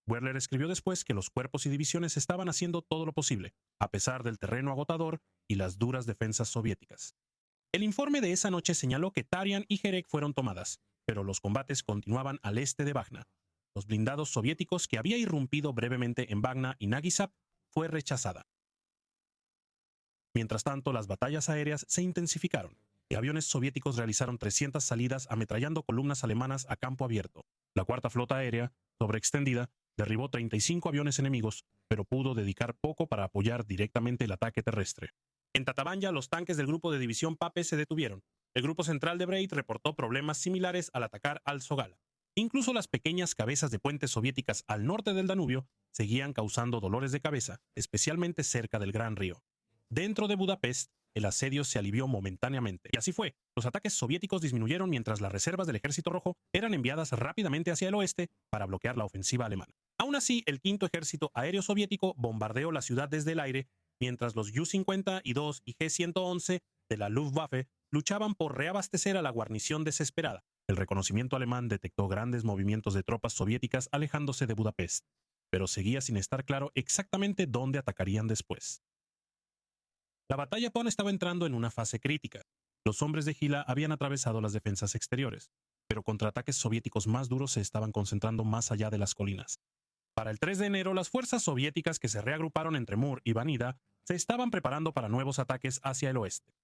Werler escribió después que los cuerpos y divisiones estaban haciendo todo lo posible, a pesar del terreno agotador y las duras defensas soviéticas. El informe de esa noche señaló que Tarian y Herek fueron tomadas, pero los combates continuaban al este de Bagna. Los blindados soviéticos que había irrumpido brevemente en Bagna y Nagisab fue rechazada. Mientras tanto, las batallas aéreas se intensificaron y aviones soviéticos realizaron 300 salidas ametrallando columnas alemanas a campo abierto. La cuarta flota aérea, sobreextendida, derribó 35 aviones enemigos, pero pudo dedicar poco para apoyar directamente el ataque terrestre. En Tatabanya, los tanques del grupo de división Pape se detuvieron. El grupo central de Breit reportó problemas similares al atacar al Sogala. Incluso las pequeñas cabezas de puentes soviéticas al norte del Danubio seguían causando dolores de cabeza, especialmente cerca del Gran Río. Dentro de Budapest, el asedio se alivió momentáneamente. Y así fue. Los ataques soviéticos disminuyeron mientras las reservas del Ejército Rojo eran enviadas rápidamente hacia el oeste para bloquear la ofensiva alemana. Aún así, el quinto ejército aéreo soviético bombardeó la ciudad desde el aire, mientras los U-52 y G-111 de la Luftwaffe luchaban por reabastecer a la guarnición desesperada. El reconocimiento alemán detectó grandes movimientos de tropas soviéticas alejándose de Budapest, pero seguía sin estar claro exactamente dónde atacarían después. La batalla aún estaba entrando en una fase crítica. Los hombres de Gila habían atravesado las defensas exteriores, pero contraataques soviéticos más duros se estaban concentrando más allá de las colinas. Para el 3 de enero, las fuerzas soviéticas que se reagruparon entre Mur y Vanida se estaban preparando para nuevos ataques hacia el oeste.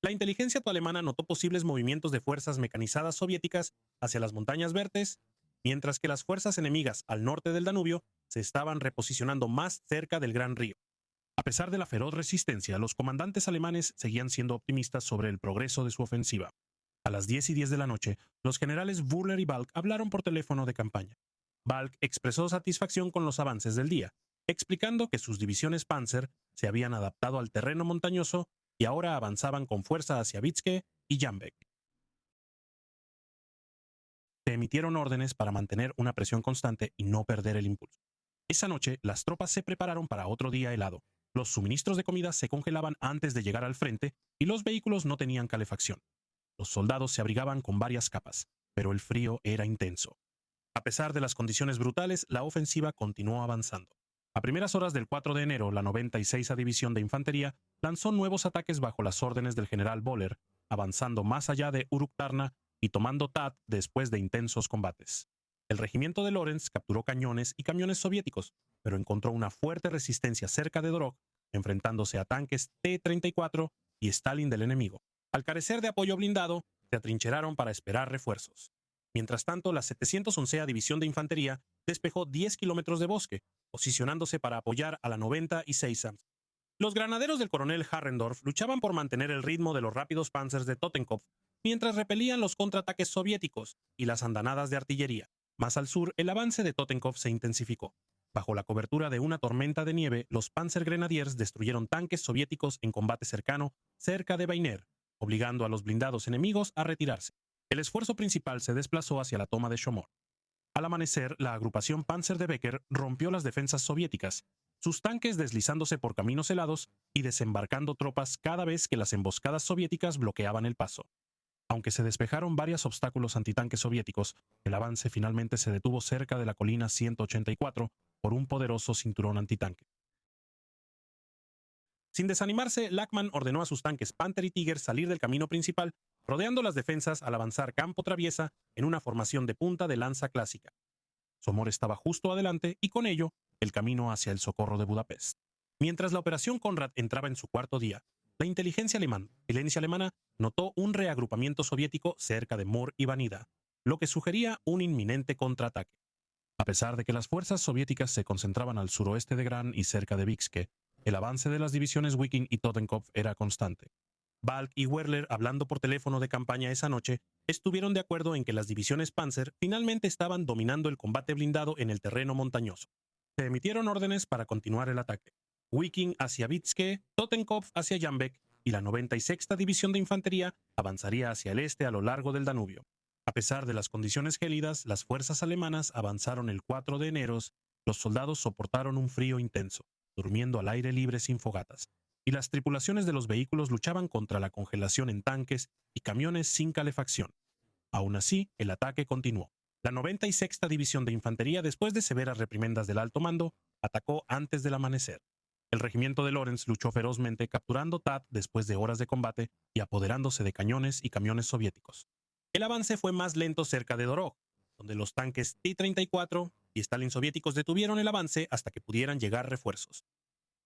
La inteligencia alemana notó posibles movimientos de fuerzas mecanizadas soviéticas hacia las montañas verdes, mientras que las fuerzas enemigas al norte del Danubio se estaban reposicionando más cerca del Gran Río. A pesar de la feroz resistencia, los comandantes alemanes seguían siendo optimistas sobre el progreso de su ofensiva. A las 10:10 de la noche, los generales Wurler y Balck hablaron por teléfono de campaña. Balck expresó satisfacción con los avances del día, explicando que sus divisiones Panzer se habían adaptado al terreno montañoso y ahora avanzaban con fuerza hacia Vitske y Jambek. Se emitieron órdenes para mantener una presión constante y no perder el impulso. Esa noche, las tropas se prepararon para otro día helado. Los suministros de comida se congelaban antes de llegar al frente y los vehículos no tenían calefacción. Los soldados se abrigaban con varias capas, pero el frío era intenso. A pesar de las condiciones brutales, la ofensiva continuó avanzando. A primeras horas del 4 de enero, la 96ª División de Infantería lanzó nuevos ataques bajo las órdenes del general Boller, avanzando más allá de Uruk-Tarna y tomando Tat después de intensos combates. El regimiento de Lorenz capturó cañones y camiones soviéticos, pero encontró una fuerte resistencia cerca de Dorog, enfrentándose a tanques T-34 y Stalin del enemigo. Al carecer de apoyo blindado, se atrincheraron para esperar refuerzos. Mientras tanto, la 711ª División de Infantería despejó 10 kilómetros de bosque, posicionándose para apoyar a la 96ª. Los granaderos del coronel Harrendorf luchaban por mantener el ritmo de los rápidos panzers de Totenkopf, mientras repelían los contraataques soviéticos y las andanadas de artillería. Más al sur, el avance de Totenkopf se intensificó. Bajo la cobertura de una tormenta de nieve, los Panzer Grenadiers destruyeron tanques soviéticos en combate cercano cerca de Bainer, obligando a los blindados enemigos a retirarse. El esfuerzo principal se desplazó hacia la toma de Shomor. Al amanecer, la agrupación Panzer de Becker rompió las defensas soviéticas, sus tanques deslizándose por caminos helados y desembarcando tropas cada vez que las emboscadas soviéticas bloqueaban el paso. Aunque se despejaron varios obstáculos antitanques soviéticos, el avance finalmente se detuvo cerca de la colina 184 por un poderoso cinturón antitanque. Sin desanimarse, Lachmann ordenó a sus tanques Panther y Tiger salir del camino principal, rodeando las defensas al avanzar campo traviesa en una formación de punta de lanza clásica. Somor estaba justo adelante y con ello, el camino hacia el socorro de Budapest. Mientras la operación Conrad entraba en su cuarto día, la inteligencia alemana notó un reagrupamiento soviético cerca de Mur y Vanida, lo que sugería un inminente contraataque. A pesar de que las fuerzas soviéticas se concentraban al suroeste de Gran y cerca de Vikske, el avance de las divisiones Wiking y Totenkopf era constante. Balk y Werler, hablando por teléfono de campaña esa noche, estuvieron de acuerdo en que las divisiones Panzer finalmente estaban dominando el combate blindado en el terreno montañoso. Se emitieron órdenes para continuar el ataque. Wiking hacia Vikske, Totenkopf hacia Jambek y la 96ª División de Infantería avanzaría hacia el este a lo largo del Danubio. A pesar de las condiciones gélidas, las fuerzas alemanas avanzaron el 4 de enero. Los soldados soportaron un frío intenso, durmiendo al aire libre sin fogatas, y las tripulaciones de los vehículos luchaban contra la congelación en tanques y camiones sin calefacción. Aún así, el ataque continuó. La 96ª División de Infantería, después de severas reprimendas del alto mando, atacó antes del amanecer. El regimiento de Lorenz luchó ferozmente, capturando Tat después de horas de combate y apoderándose de cañones y camiones soviéticos. El avance fue más lento cerca de Dorog, donde los tanques T-34 y Stalin soviéticos detuvieron el avance hasta que pudieran llegar refuerzos.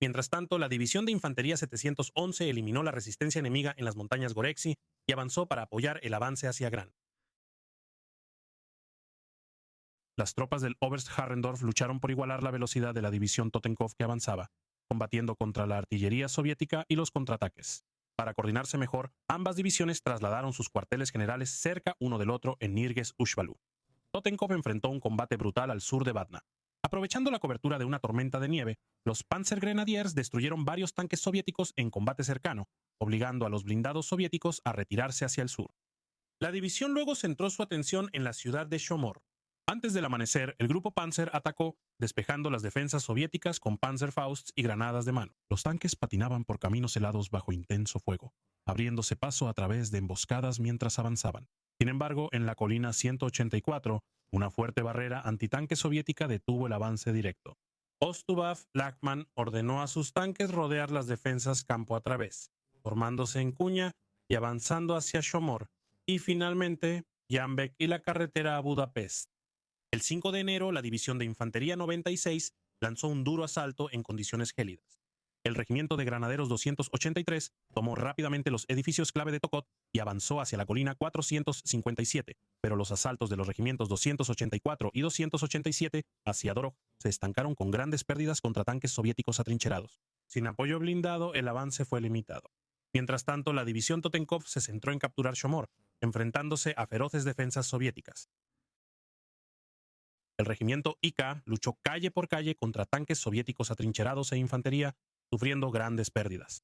Mientras tanto, la División de Infantería 711 eliminó la resistencia enemiga en las montañas Goreksi y avanzó para apoyar el avance hacia Gran. Las tropas del Oberst Harrendorf lucharon por igualar la velocidad de la división Totenkopf que avanzaba, combatiendo contra la artillería soviética y los contraataques. Para coordinarse mejor, ambas divisiones trasladaron sus cuarteles generales cerca uno del otro en Nirges-Ushvalu. Totenkopf enfrentó un combate brutal al sur de Batna. Aprovechando la cobertura de una tormenta de nieve, los Panzergrenadiers destruyeron varios tanques soviéticos en combate cercano, obligando a los blindados soviéticos a retirarse hacia el sur. La división luego centró su atención en la ciudad de Shomor. Antes del amanecer, el grupo Panzer atacó, despejando las defensas soviéticas con Panzerfausts y granadas de mano. Los tanques patinaban por caminos helados bajo intenso fuego, abriéndose paso a través de emboscadas mientras avanzaban. Sin embargo, en la colina 184, una fuerte barrera antitanque soviética detuvo el avance directo. Ostubov-Lachmann ordenó a sus tanques rodear las defensas campo a través, formándose en cuña y avanzando hacia Shomor, y finalmente Jambek y la carretera a Budapest. El 5 de enero, la División de Infantería 96 lanzó un duro asalto en condiciones gélidas. El regimiento de granaderos 283 tomó rápidamente los edificios clave de Tokot y avanzó hacia la colina 457, pero los asaltos de los regimientos 284 y 287 hacia Dorog se estancaron con grandes pérdidas contra tanques soviéticos atrincherados. Sin apoyo blindado, el avance fue limitado. Mientras tanto, la división Totenkopf se centró en capturar Shomor, enfrentándose a feroces defensas soviéticas. El regimiento IK luchó calle por calle contra tanques soviéticos atrincherados e infantería, sufriendo grandes pérdidas.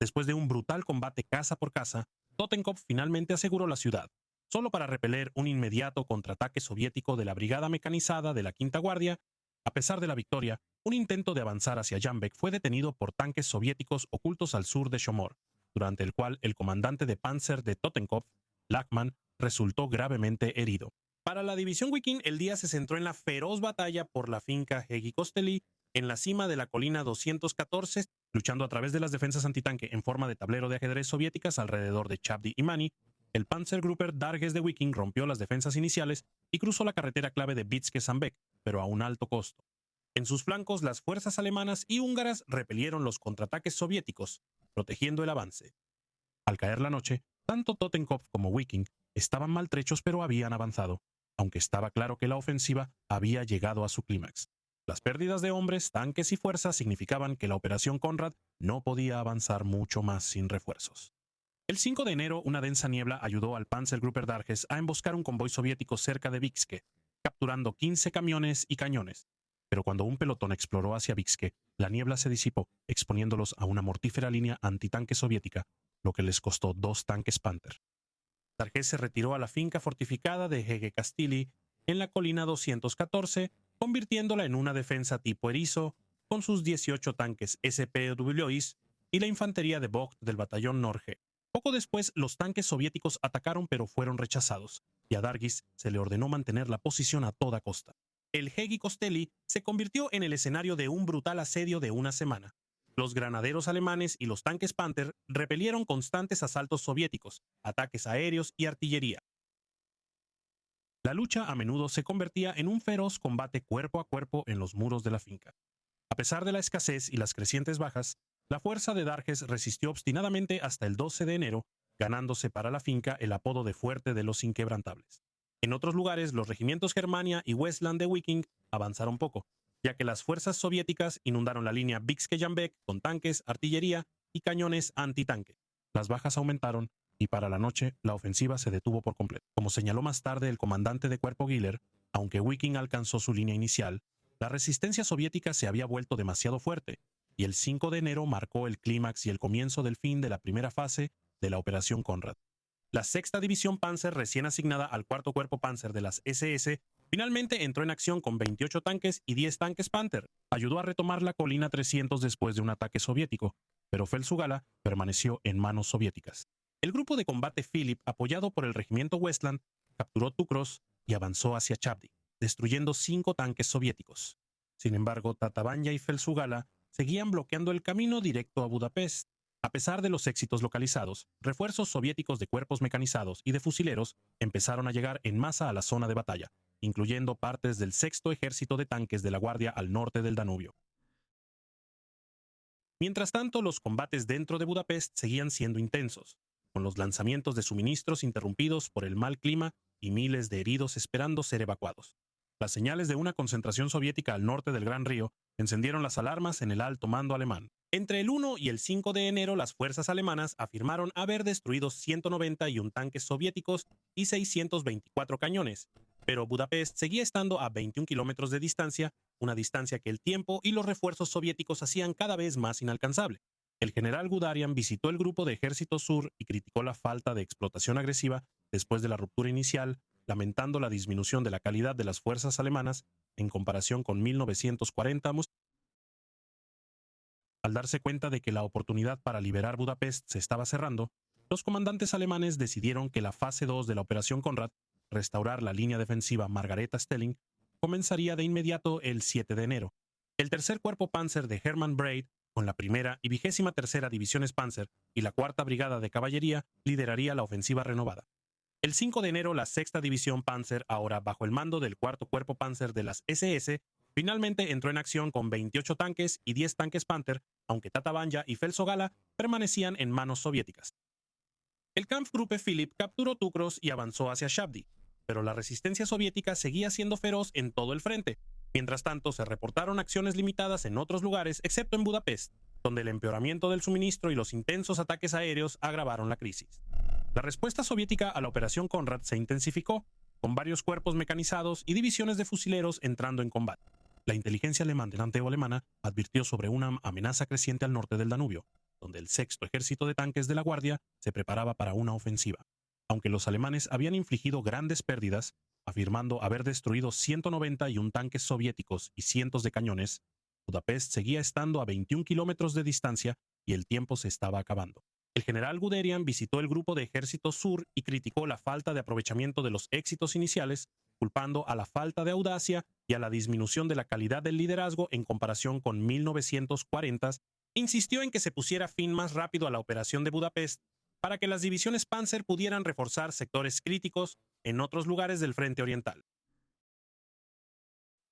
Después de un brutal combate casa por casa, Totenkopf finalmente aseguró la ciudad, solo para repeler un inmediato contraataque soviético de la brigada mecanizada de la Quinta Guardia. A pesar de la victoria, un intento de avanzar hacia Jambek fue detenido por tanques soviéticos ocultos al sur de Shomor, durante el cual el comandante de Panzer de Totenkopf, Lachmann, resultó gravemente herido. Para la división Wiking, el día se centró en la feroz batalla por la finca Hegi Kosteli, en la cima de la colina 214, luchando a través de las defensas antitanque en forma de tablero de ajedrez soviéticas alrededor de Chavdi y Mani. El Panzergruppe Darges de Wiking rompió las defensas iniciales y cruzó la carretera clave de Vitske-Sambek, pero a un alto costo. En sus flancos, las fuerzas alemanas y húngaras repelieron los contraataques soviéticos, protegiendo el avance. Al caer la noche, tanto Totenkopf como Wiking estaban maltrechos, pero habían avanzado, aunque estaba claro que la ofensiva había llegado a su clímax. Las pérdidas de hombres, tanques y fuerzas significaban que la operación Conrad no podía avanzar mucho más sin refuerzos. El 5 de enero, una densa niebla ayudó al Panzergruppe Darges a emboscar un convoy soviético cerca de Vikske, capturando 15 camiones y cañones. Pero cuando un pelotón exploró hacia Vikske, la niebla se disipó, exponiéndolos a una mortífera línea antitanque soviética, lo que les costó 2 tanques Panther. Darges se retiró a la finca fortificada de Hege Kastili en la colina 214, convirtiéndola en una defensa tipo erizo, con sus 18 tanques SPWIs y la infantería de Vogt del batallón Norge. Poco después, los tanques soviéticos atacaron, pero fueron rechazados, y a Dargis se le ordenó mantener la posición a toda costa. El Hegi Kosteli se convirtió en el escenario de un brutal asedio de una semana. Los granaderos alemanes y los tanques Panther repelieron constantes asaltos soviéticos, ataques aéreos y artillería. La lucha a menudo se convertía en un feroz combate cuerpo a cuerpo en los muros de la finca. A pesar de la escasez y las crecientes bajas, la fuerza de Darges resistió obstinadamente hasta el 12 de enero, ganándose para la finca el apodo de Fuerte de los Inquebrantables. En otros lugares, los regimientos Germania y Westland de Wiking avanzaron poco, ya que las fuerzas soviéticas inundaron la línea Vix-Quejanbek con tanques, artillería y cañones antitanque. Las bajas aumentaron y para la noche la ofensiva se detuvo por completo. Como señaló más tarde el comandante de cuerpo Giller, aunque Wiking alcanzó su línea inicial, la resistencia soviética se había vuelto demasiado fuerte y el 5 de enero marcó el clímax y el comienzo del fin de la primera fase de la Operación Conrad. La sexta división Panzer, recién asignada al cuarto cuerpo Panzer de las SS, finalmente entró en acción con 28 tanques y 10 tanques Panther. Ayudó a retomar la colina 300 después de un ataque soviético, pero Felsugala permaneció en manos soviéticas. El grupo de combate Philip, apoyado por el regimiento Westland, capturó Tukros y avanzó hacia Chavdy, destruyendo 5 tanques soviéticos. Sin embargo, Tatabanya y Felsugala seguían bloqueando el camino directo a Budapest. A pesar de los éxitos localizados, refuerzos soviéticos de cuerpos mecanizados y de fusileros empezaron a llegar en masa a la zona de batalla, incluyendo partes del sexto ejército de tanques de la Guardia al norte del Danubio. Mientras tanto, los combates dentro de Budapest seguían siendo intensos, con los lanzamientos de suministros interrumpidos por el mal clima y miles de heridos esperando ser evacuados. Las señales de una concentración soviética al norte del Gran Río encendieron las alarmas en el alto mando alemán. Entre el 1 y el 5 de enero, las fuerzas alemanas afirmaron haber destruido 191 tanques soviéticos y 624 cañones, pero Budapest seguía estando a 21 kilómetros de distancia, una distancia que el tiempo y los refuerzos soviéticos hacían cada vez más inalcanzable. El general Guderian visitó el grupo de Ejército Sur y criticó la falta de explotación agresiva después de la ruptura inicial, lamentando la disminución de la calidad de las fuerzas alemanas en comparación con 1940. Al darse cuenta de que la oportunidad para liberar Budapest se estaba cerrando, los comandantes alemanes decidieron que la fase 2 de la Operación Conrad, restaurar la línea defensiva Margareta Stelling, comenzaría de inmediato el 7 de enero. El tercer cuerpo Panzer de Hermann Braid, con la primera y 23ª divisiones Panzer y la cuarta brigada de caballería, lideraría la ofensiva renovada. El 5 de enero, la sexta división Panzer, ahora bajo el mando del cuarto cuerpo Panzer de las SS, finalmente entró en acción con 28 tanques y 10 tanques Panther, aunque Tatabanya y Felsogala permanecían en manos soviéticas. El Kampfgruppe Philipp capturó Tukros y avanzó hacia Chavdy, pero la resistencia soviética seguía siendo feroz en todo el frente. Mientras tanto, se reportaron acciones limitadas en otros lugares, excepto en Budapest, donde el empeoramiento del suministro y los intensos ataques aéreos agravaron la crisis. La respuesta soviética a la Operación Conrad se intensificó, con varios cuerpos mecanizados y divisiones de fusileros entrando en combate. La inteligencia alemana advirtió sobre una amenaza creciente al norte del Danubio, donde el sexto ejército de tanques de la Guardia se preparaba para una ofensiva. Aunque los alemanes habían infligido grandes pérdidas, afirmando haber destruido 191 tanques soviéticos y cientos de cañones, Budapest seguía estando a 21 kilómetros de distancia y el tiempo se estaba acabando. El general Guderian visitó el grupo de Ejército Sur y criticó la falta de aprovechamiento de los éxitos iniciales, culpando a la falta de audacia y a la disminución de la calidad del liderazgo en comparación con 1940. Insistió en que se pusiera fin más rápido a la operación de Budapest para que las divisiones Panzer pudieran reforzar sectores críticos en otros lugares del frente oriental.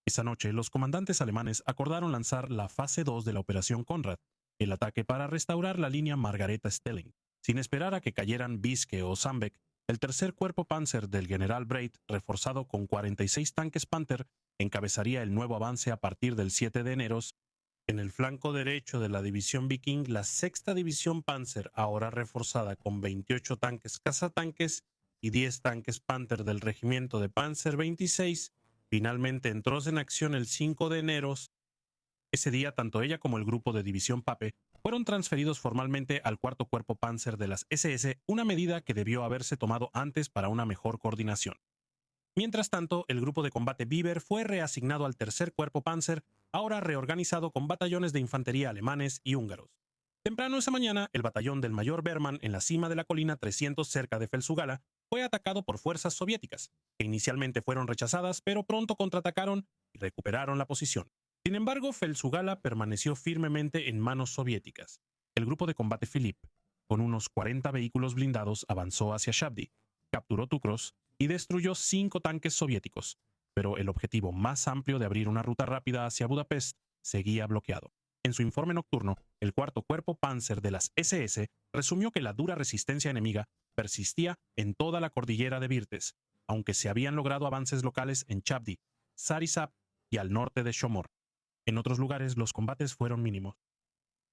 Esa noche, los comandantes alemanes acordaron lanzar la fase 2 de la Operación Conrad, el ataque para restaurar la línea Margareta Stelling. Sin esperar a que cayeran Biske o Sambeck, el tercer cuerpo Panzer del general Braid, reforzado con 46 tanques Panther, encabezaría el nuevo avance a partir del 7 de enero. En el flanco derecho de la división Viking, la sexta división Panzer, ahora reforzada con 28 tanques cazatanques y 10 tanques Panther del regimiento de Panzer 26, finalmente entró en acción el 5 de enero. Ese día, tanto ella como el grupo de división Pape fueron transferidos formalmente al cuarto cuerpo Panzer de las SS, una medida que debió haberse tomado antes para una mejor coordinación. Mientras tanto, el grupo de combate Bieber fue reasignado al tercer cuerpo Panzer, ahora reorganizado con batallones de infantería alemanes y húngaros. Temprano esa mañana, el batallón del mayor Berman en la cima de la colina 300 cerca de Felsugala fue atacado por fuerzas soviéticas, que inicialmente fueron rechazadas, pero pronto contraatacaron y recuperaron la posición. Sin embargo, Felsugala permaneció firmemente en manos soviéticas. El grupo de combate Philipp, con unos 40 vehículos blindados, avanzó hacia Chavdy, capturó Tukros y destruyó 5 tanques soviéticos, pero el objetivo más amplio de abrir una ruta rápida hacia Budapest seguía bloqueado. En su informe nocturno, el cuarto cuerpo Panzer de las SS resumió que la dura resistencia enemiga persistía en toda la cordillera de Birtes, aunque se habían logrado avances locales en Chabdi, Sarisab y al norte de Shomor. En otros lugares los combates fueron mínimos.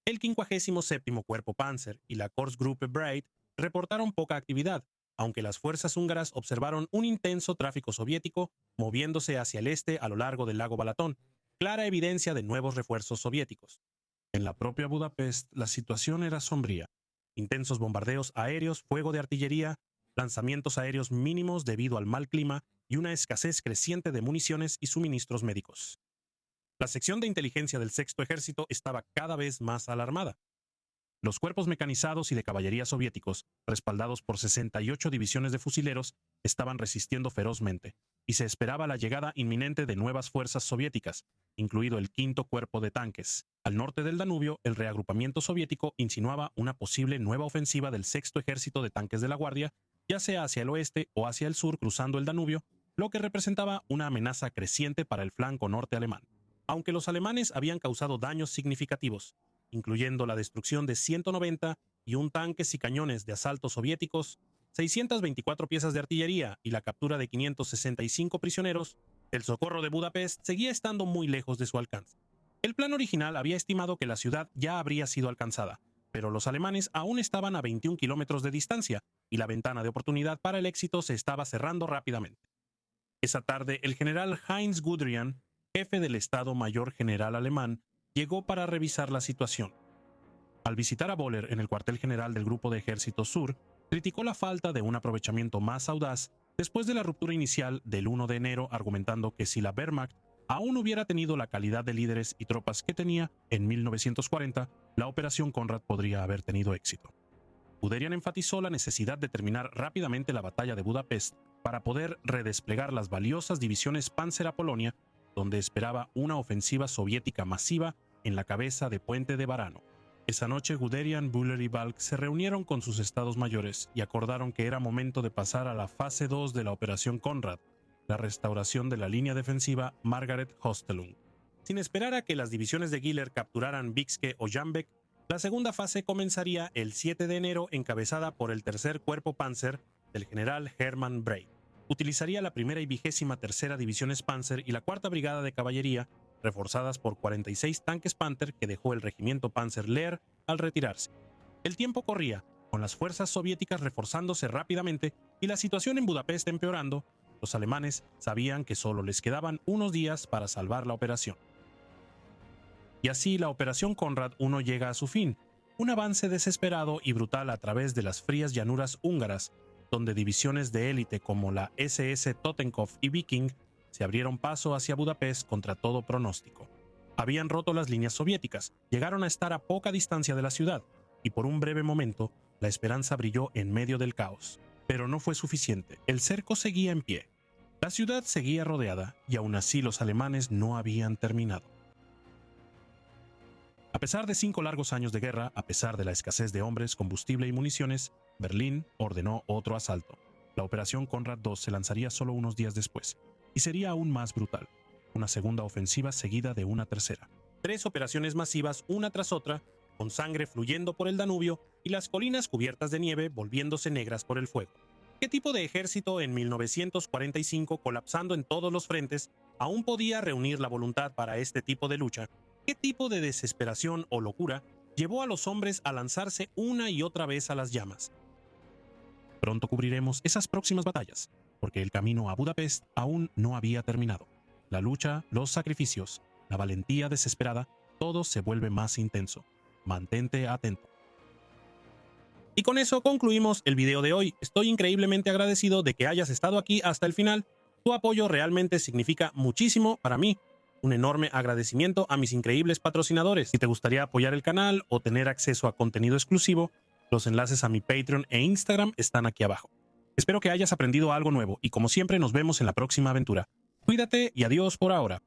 El 57º Cuerpo Panzer y la Korpsgruppe Breit reportaron poca actividad, aunque las fuerzas húngaras observaron un intenso tráfico soviético moviéndose hacia el este a lo largo del lago Balatón, clara evidencia de nuevos refuerzos soviéticos. En la propia Budapest, la situación era sombría. Intensos bombardeos aéreos, fuego de artillería, lanzamientos aéreos mínimos debido al mal clima y una escasez creciente de municiones y suministros médicos. La sección de inteligencia del Sexto Ejército estaba cada vez más alarmada. Los cuerpos mecanizados y de caballería soviéticos, respaldados por 68 divisiones de fusileros, estaban resistiendo ferozmente, y se esperaba la llegada inminente de nuevas fuerzas soviéticas, incluido el Quinto Cuerpo de Tanques. Al norte del Danubio, el reagrupamiento soviético insinuaba una posible nueva ofensiva del Sexto Ejército de Tanques de la Guardia, ya sea hacia el oeste o hacia el sur cruzando el Danubio, lo que representaba una amenaza creciente para el flanco norte alemán. Aunque los alemanes habían causado daños significativos, incluyendo la destrucción de 191 tanques y cañones de asalto soviéticos, 624 piezas de artillería y la captura de 565 prisioneros, el socorro de Budapest seguía estando muy lejos de su alcance. El plan original había estimado que la ciudad ya habría sido alcanzada, pero los alemanes aún estaban a 21 kilómetros de distancia y la ventana de oportunidad para el éxito se estaba cerrando rápidamente. Esa tarde, el general Heinz Guderian, jefe del Estado Mayor General alemán, llegó para revisar la situación. Al visitar a Boller en el cuartel general del Grupo de Ejército Sur, criticó la falta de un aprovechamiento más audaz después de la ruptura inicial del 1 de enero, argumentando que si la Wehrmacht aún hubiera tenido la calidad de líderes y tropas que tenía en 1940, la Operación Konrad podría haber tenido éxito. Guderian enfatizó la necesidad de terminar rápidamente la batalla de Budapest para poder redesplegar las valiosas divisiones Panzer a Polonia, donde esperaba una ofensiva soviética masiva en la cabeza de Puente de Barano. Esa noche Guderian, Buller y Balck se reunieron con sus estados mayores y acordaron que era momento de pasar a la fase 2 de la Operación Konrad, la restauración de la línea defensiva Margaret-Hostelung. Sin esperar a que las divisiones de Giller capturaran Vikske o Jambek, la segunda fase comenzaría el 7 de enero encabezada por el tercer Cuerpo Panzer del general Hermann Breit. Utilizaría la primera y 23ª divisiones Panzer y la cuarta brigada de caballería, reforzadas por 46 tanques Panther que dejó el regimiento Panzer Lehr al retirarse. El tiempo corría, con las fuerzas soviéticas reforzándose rápidamente y la situación en Budapest empeorando. Los alemanes sabían que solo les quedaban unos días para salvar la operación. Y así la Operación Konrad I llega a su fin, un avance desesperado y brutal a través de las frías llanuras húngaras, donde divisiones de élite como la SS Totenkopf y Viking se abrieron paso hacia Budapest contra todo pronóstico. Habían roto las líneas soviéticas, llegaron a estar a poca distancia de la ciudad, y por un breve momento la esperanza brilló en medio del caos. Pero no fue suficiente, el cerco seguía en pie. La ciudad seguía rodeada, y aún así los alemanes no habían terminado. A pesar de 5 largos años de guerra, a pesar de la escasez de hombres, combustible y municiones, Berlín ordenó otro asalto. La Operación Konrad II se lanzaría solo unos días después, y sería aún más brutal. Una segunda ofensiva seguida de una tercera. 3 operaciones masivas una tras otra, con sangre fluyendo por el Danubio y las colinas cubiertas de nieve volviéndose negras por el fuego. ¿Qué tipo de ejército en 1945, colapsando en todos los frentes, aún podía reunir la voluntad para este tipo de lucha? ¿Qué tipo de desesperación o locura llevó a los hombres a lanzarse una y otra vez a las llamas? Pronto cubriremos esas próximas batallas, porque el camino a Budapest aún no había terminado. La lucha, los sacrificios, la valentía desesperada, todo se vuelve más intenso. Mantente atento. Y con eso concluimos el video de hoy. Estoy increíblemente agradecido de que hayas estado aquí hasta el final. Tu apoyo realmente significa muchísimo para mí. Un enorme agradecimiento a mis increíbles patrocinadores. Si te gustaría apoyar el canal o tener acceso a contenido exclusivo, los enlaces a mi Patreon e Instagram están aquí abajo. Espero que hayas aprendido algo nuevo y como siempre nos vemos en la próxima aventura. Cuídate y adiós por ahora.